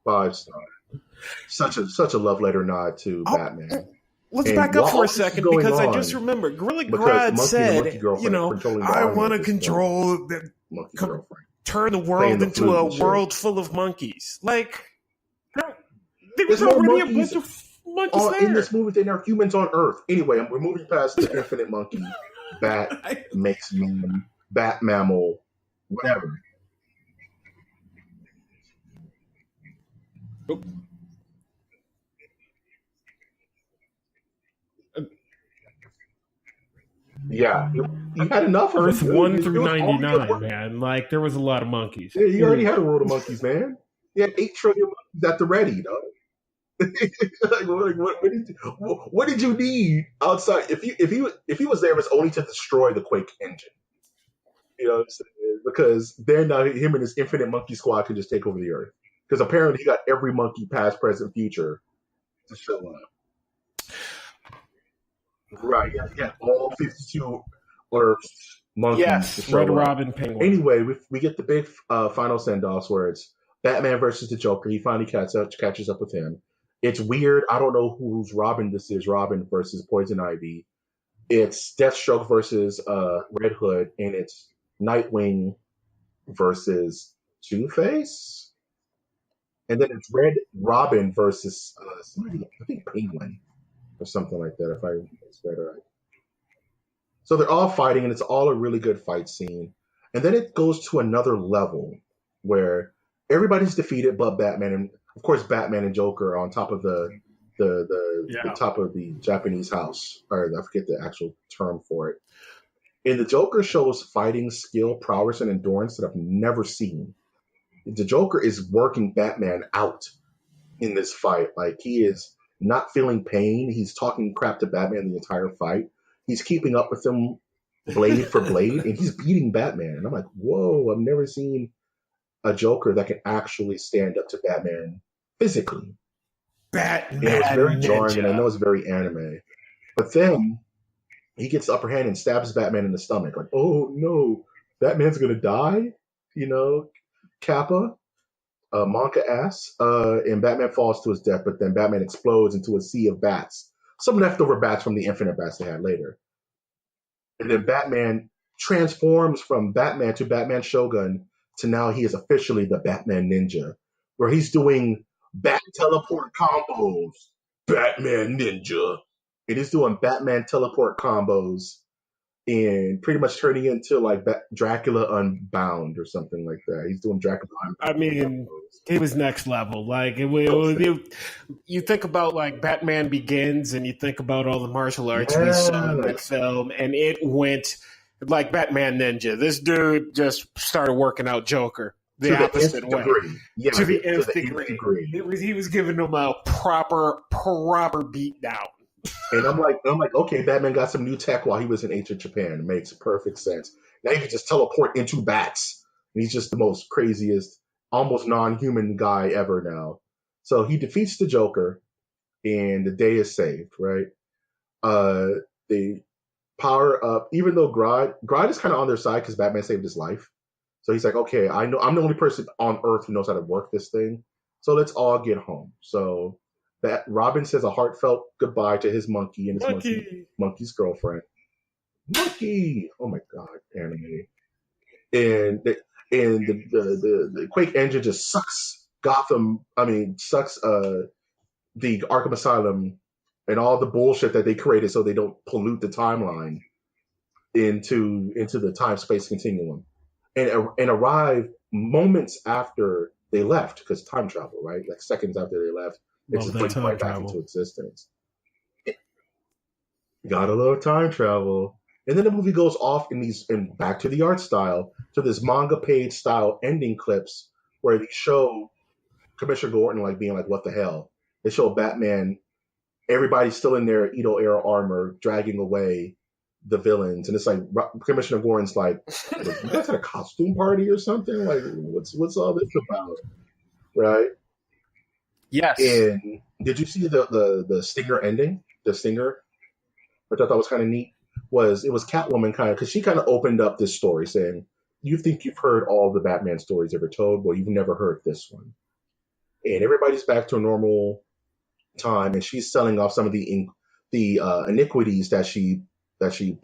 5-star. Such a love letter nod to Batman. Let's back up for a second because I just remembered Gorilla Grodd said, I want to control turn the world into a world full of monkeys. Like, there's already a bunch of monkeys there. In this movie, there are humans on Earth. Anyway, we're moving past the infinite monkey, bat, makes man, bat mammal, whatever. Oop. Yeah, you had enough of Earth 1 through 99, man. Like, there was a lot of monkeys. Yeah, you already had a world of monkeys, man. You had 8 trillion monkeys at the ready, dog. What did you need outside? If he was there, it was only to destroy the Quake engine. You know what I'm saying? Because they're not him and his infinite monkey squad can just take over the Earth. Because apparently he got every monkey, past, present, future, to show up. Right, yeah. All 52 Earth monkeys to show Red up. Robin Penguin. Anyway, we get the big final send-offs where it's Batman versus the Joker. He finally catches up with him. It's weird. I don't know whose Robin this is. Robin versus Poison Ivy. It's Deathstroke versus Red Hood, and it's Nightwing versus Two-Face. And then it's Red Robin versus somebody, I think Penguin or something like that, if I read it right. So they're all fighting, and it's all a really good fight scene. And then it goes to another level where everybody's defeated but Batman, and of course Batman and Joker are on top of the top of the Japanese house, or I forget the actual term for it. And the Joker shows fighting skill, prowess, and endurance that I've never seen. The Joker is working Batman out in this fight. Like, he is not feeling pain. He's talking crap to Batman the entire fight. He's keeping up with him blade for blade, and he's beating Batman. And I'm like, whoa, I've never seen a Joker that can actually stand up to Batman physically. Batman. And it was very jarring, and I know it's very anime. But then he gets the upper hand and stabs Batman in the stomach. Like, oh no, Batman's gonna die? You know, Kappa, Monka ass. And Batman falls to his death, but then Batman explodes into a sea of bats. Some leftover bats from the infinite bats they had later. And then Batman transforms from Batman to Batman Shogun to now he is officially the Batman Ninja, where he's doing bat teleport combos. Batman Ninja. And he's doing Batman teleport combos and pretty much turning into like Dracula Unbound or something like that. He's doing Dracula Unbound. I mean, it was next level. Like, you think about like Batman Begins, and you think about all the martial arts we saw in that film, and it went like Batman Ninja. This dude just started working out Joker the opposite way. Yeah, to the nth degree. He was giving him a proper beat down. And I'm like, okay, Batman got some new tech while he was in ancient Japan. It makes perfect sense. Now he can just teleport into bats. And he's just the most craziest, almost non-human guy ever now. So he defeats the Joker, and the day is saved, right? They power up, even though Grodd is kind of on their side because Batman saved his life. So he's like, okay, I know I'm the only person on Earth who knows how to work this thing. So let's all get home. So that Robin says a heartfelt goodbye to his monkey and his monkey's girlfriend. Monkey! Oh my god, anime. And the Quake engine just sucks sucks the Arkham Asylum and all the bullshit that they created so they don't pollute the timeline into the time-space continuum. And arrive moments after they left, because time travel, right? Like seconds after they left. It just brings right back into existence. Gotta love time travel. And then the movie goes off in back to the art style, to this manga page style ending clips where they show Commissioner Gordon like being like, what the hell? They show Batman, everybody's still in their Edo era armor, dragging away the villains. And it's like Commissioner Gordon's like, you guys had a costume party or something? Like, what's all this about? Right? Yes. And did you see the Stinger ending? The Stinger, which I thought was kind of neat, it was Catwoman kind of, because she kind of opened up this story saying, you think you've heard all the Batman stories ever told, well, you've never heard this one. And everybody's back to a normal time, and she's selling off some of the iniquities that she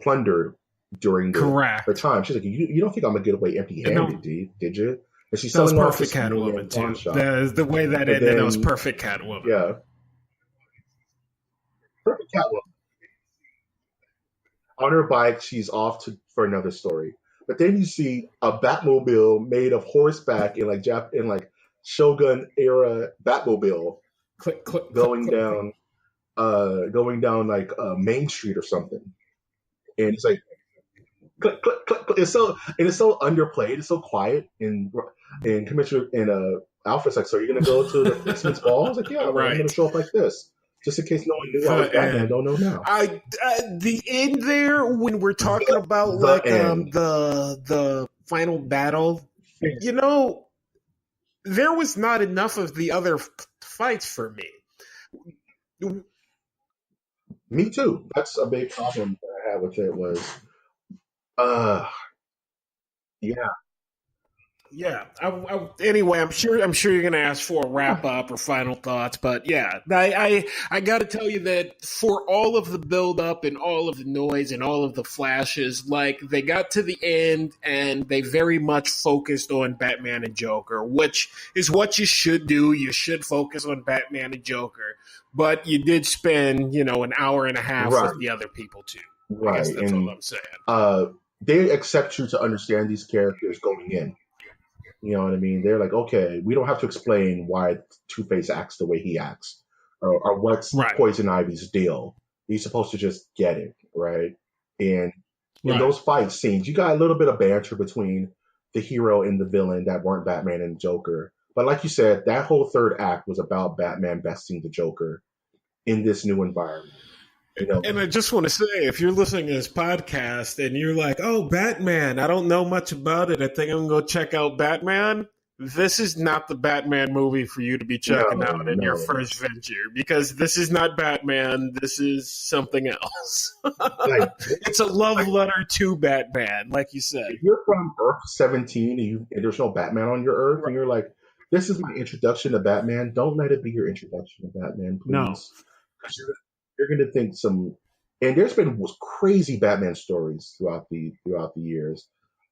plundered during her time. She's like, you don't think I'm gonna get away empty-handed, did you? And she's selling off perfect Catwoman too. The way that ended, that was perfect Catwoman. Yeah, perfect Catwoman. On her bike, she's off for another story. But then you see a Batmobile made of horseback in like Shogun era Batmobile, going down like Main Street or something, and it's like click, click, click, click. It's so underplayed. It's so quiet. And Commissioner and Alfred's like, so you're gonna go to the X-Men's ball? I was like, yeah, right. I'm gonna show up like this. Just in case no one knew I was Batman, I don't know now. The end there, when we're talking about like the final battle, you know, there was not enough of the other fights for me. Me too. That's a big problem that I had with it was, yeah. Yeah. Anyway, I'm sure you're going to ask for a wrap up or final thoughts, but yeah, I got to tell you that for all of the build up and all of the noise and all of the flashes, like they got to the end and they very much focused on Batman and Joker, which is what you should do. You should focus on Batman and Joker, but you did spend, an hour and a half with the other people too. Right. I guess that's all I'm saying. They accept you to understand these characters going in. You know what I mean? They're like, okay, we don't have to explain why Two-Face acts the way he acts, or what's Poison Ivy's deal. You're supposed to just get it, right? And in those fight scenes, you got a little bit of banter between the hero and the villain that weren't Batman and Joker. But like you said, that whole third act was about Batman besting the Joker in this new environment. And I just want to say, if you're listening to this podcast and you're like, oh, Batman, I don't know much about it, I think I'm going to go check out Batman. This is not the Batman movie for you to be checking out in your first venture, because this is not Batman. This is something else. It's a love letter to Batman, like you said. If you're from Earth 17 and there's no Batman on your Earth, and you're like, this is my introduction to Batman, don't let it be your introduction to Batman, please. No. You're going to think and there's been crazy Batman stories throughout the years.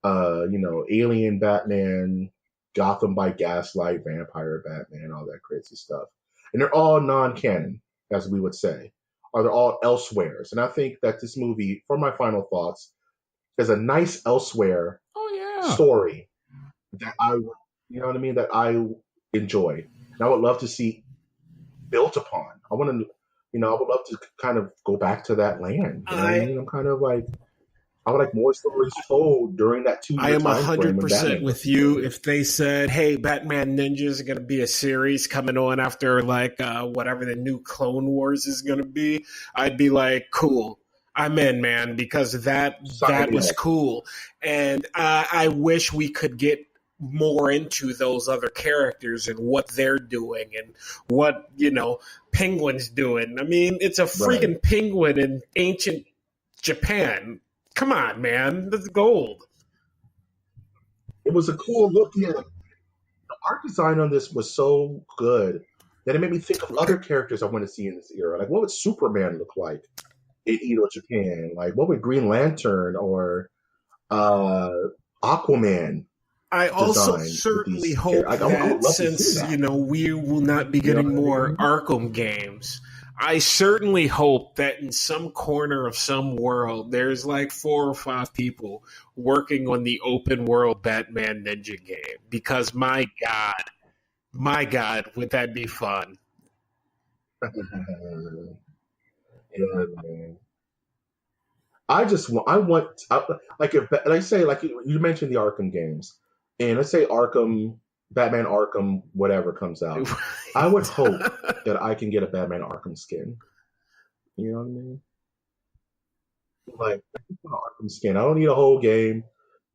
Alien Batman, Gotham by Gaslight, Vampire Batman, all that crazy stuff. And they're all non-canon, as we would say. Or they're all elsewheres. And I think that this movie, for my final thoughts, is a nice elsewhere story that that I enjoy. And I would love to see built upon. I would love to kind of go back to that land. I'm kind of like, I would like more stories told during that 2 year I am time frame 100% with you. If they said, hey, Batman Ninjas are going to be a series coming on after whatever the new Clone Wars is going to be, I'd be like, cool. I'm in, man, because that was cool. And I wish we could get more into those other characters and what they're doing and what, Penguin's doing. I mean, it's a freaking penguin in ancient Japan. Come on, man. That's gold. It was a cool look. Yeah. The art design on this was so good that it made me think of other characters I want to see in this era. Like, what would Superman look like in Edo, Japan? Like, what would Green Lantern or Aquaman? I also certainly hope that since, we will not be getting more Arkham games, I certainly hope that in some corner of some world, there's like 4 or 5 people working on the open world Batman Ninja game. Because my God, would that be fun? Yeah, man. You mentioned the Arkham games. And let's say Batman Arkham, whatever comes out. I would hope that I can get a Batman Arkham skin. You know what I mean? Like, an Arkham skin. I don't need a whole game.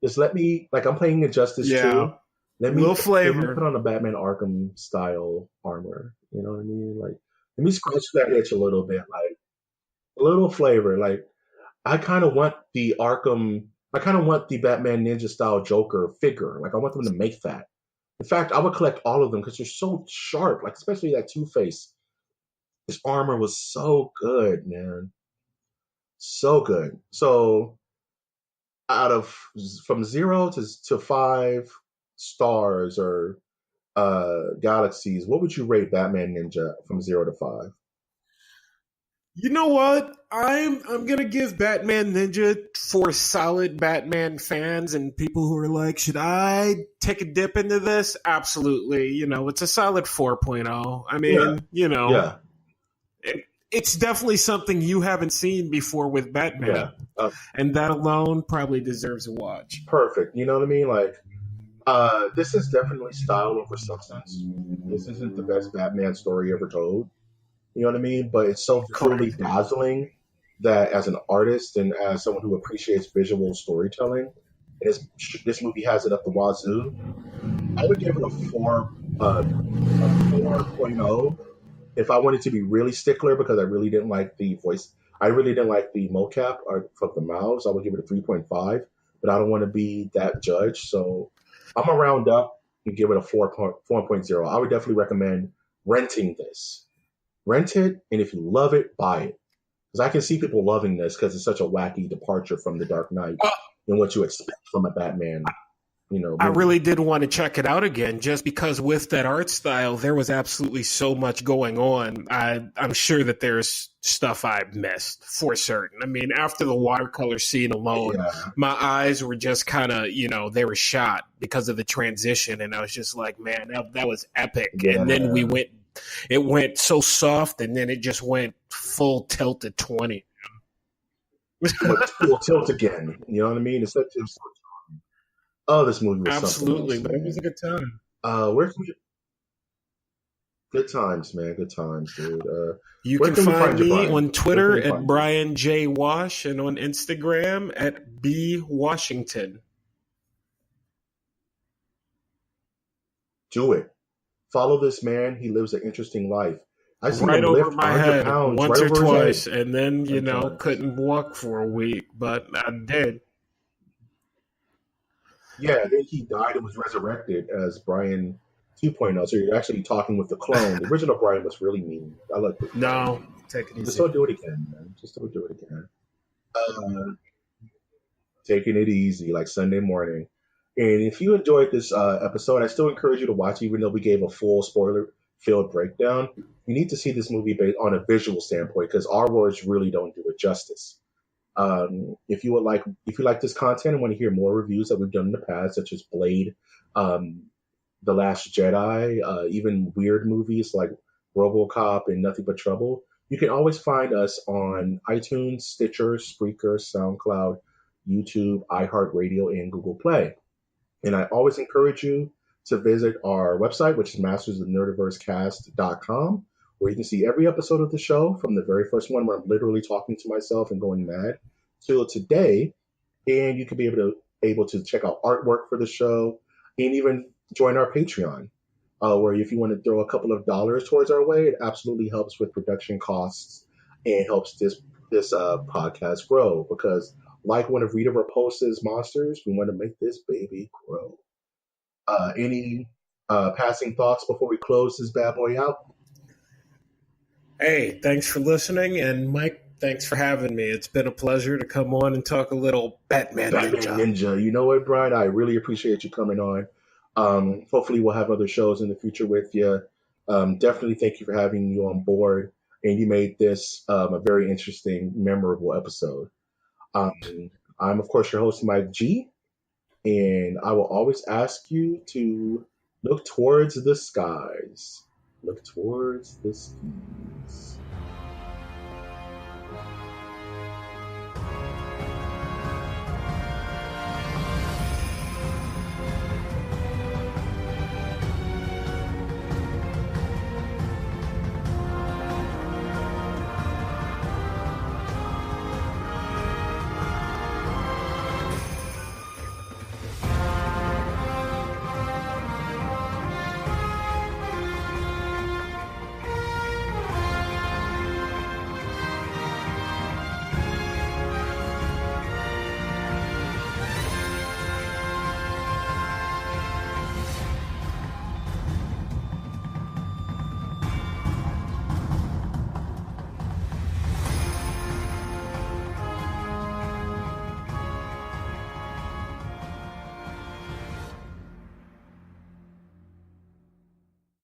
Just let me, I'm playing Injustice 2. Let me put on a Batman Arkham style armor. You know what I mean? Like, let me scratch that itch a little bit. Like, a little flavor. Like, I kind of want the Batman Ninja style Joker figure. Like, I want them to make that. In fact, I would collect all of them because they're so sharp. Like, especially that Two-Face. His armor was so good, man. So good. So, from 0 to 5 stars or galaxies, what would you rate Batman Ninja from 0 to 5? You know what? I'm gonna give Batman Ninja for solid Batman fans and people who are like, should I take a dip into this? Absolutely. It's a solid 4.0. I mean, it's definitely something you haven't seen before with Batman. Yeah. And that alone probably deserves a watch. Perfect. You know what I mean? Like, this is definitely style over substance. This isn't the best Batman story ever told. You know what I mean? But it's so truly dazzling that as an artist and as someone who appreciates visual storytelling, this movie has it up the wazoo. I would give it a 4 a 4.0 if I wanted to be really stickler because I really didn't like the voice. I really didn't like the mocap or from the mouths. I would give it a 3.5, but I don't want to be that judge. So I'm going to round up and give it a 4.0. I would definitely recommend renting this. Rent it, and if you love it, buy it. Because I can see people loving this because it's such a wacky departure from The Dark Knight and what you expect from a Batman, I movie. really did want to check it out again just because with that art style, there was absolutely so much going on. I'm sure that there's stuff I missed for certain. I mean, after the watercolor scene alone, Yeah. my eyes were just kind of, they were shot because of the transition. And I was just like, man, that was epic. Yeah. And then it went so soft and then it just went full tilt at 20. Full tilt again. You know what I mean? It's such a Oh, this movie was Absolutely, something else, man. It was a man. good time. Where can we? Good times, man. Good times, dude. You Where can can we find find you, me Brian? on Twitter at You? Brian J. Wash and on Instagram at B Washington. Do it. Follow this man. He lives an interesting life. I seen Right him over lift my 100 head pounds once right or over his twice, head. and then, Sometimes. couldn't walk for a week, but I did. Yeah, then he died and was resurrected as Brian 2.0. So you're actually talking with the clone. The original Brian was really mean. I like this Brian. No, take it Just easy. don't do it again, man. Just don't do it again. Taking it easy, like Sunday morning. And if you enjoyed this episode, I still encourage you to watch, even though we gave a full spoiler-filled breakdown. You need to see this movie based on a visual standpoint because our words really don't do it justice. If you like this content and want to hear more reviews that we've done in the past, such as Blade, um, The Last Jedi, even weird movies like RoboCop and Nothing But Trouble, you can always find us on iTunes, Stitcher, Spreaker, SoundCloud, YouTube, iHeartRadio, and Google Play. And I always encourage you to visit our website, which is mastersofnerdiversecast.com, where you can see every episode of the show from the very first one where I'm literally talking to myself and going mad till today. And you can be able to check out artwork for the show and even join our Patreon, where if you want to throw a couple of dollars towards our way, it absolutely helps with production costs and helps this podcast grow because like one of Rita Raposa's monsters, we want to make this baby grow. Any passing thoughts before we close this bad boy out? Hey, thanks for listening, and Mike, thanks for having me. It's been a pleasure to come on and talk a little Batman Ninja. You know what, Brian? I really appreciate you coming on. Hopefully, we'll have other shows in the future with you. Definitely thank you for having you on board. And you made this a very interesting, memorable episode. I'm, of course, your host, Mike G. And I will always ask you to look towards the skies. Look towards the skies.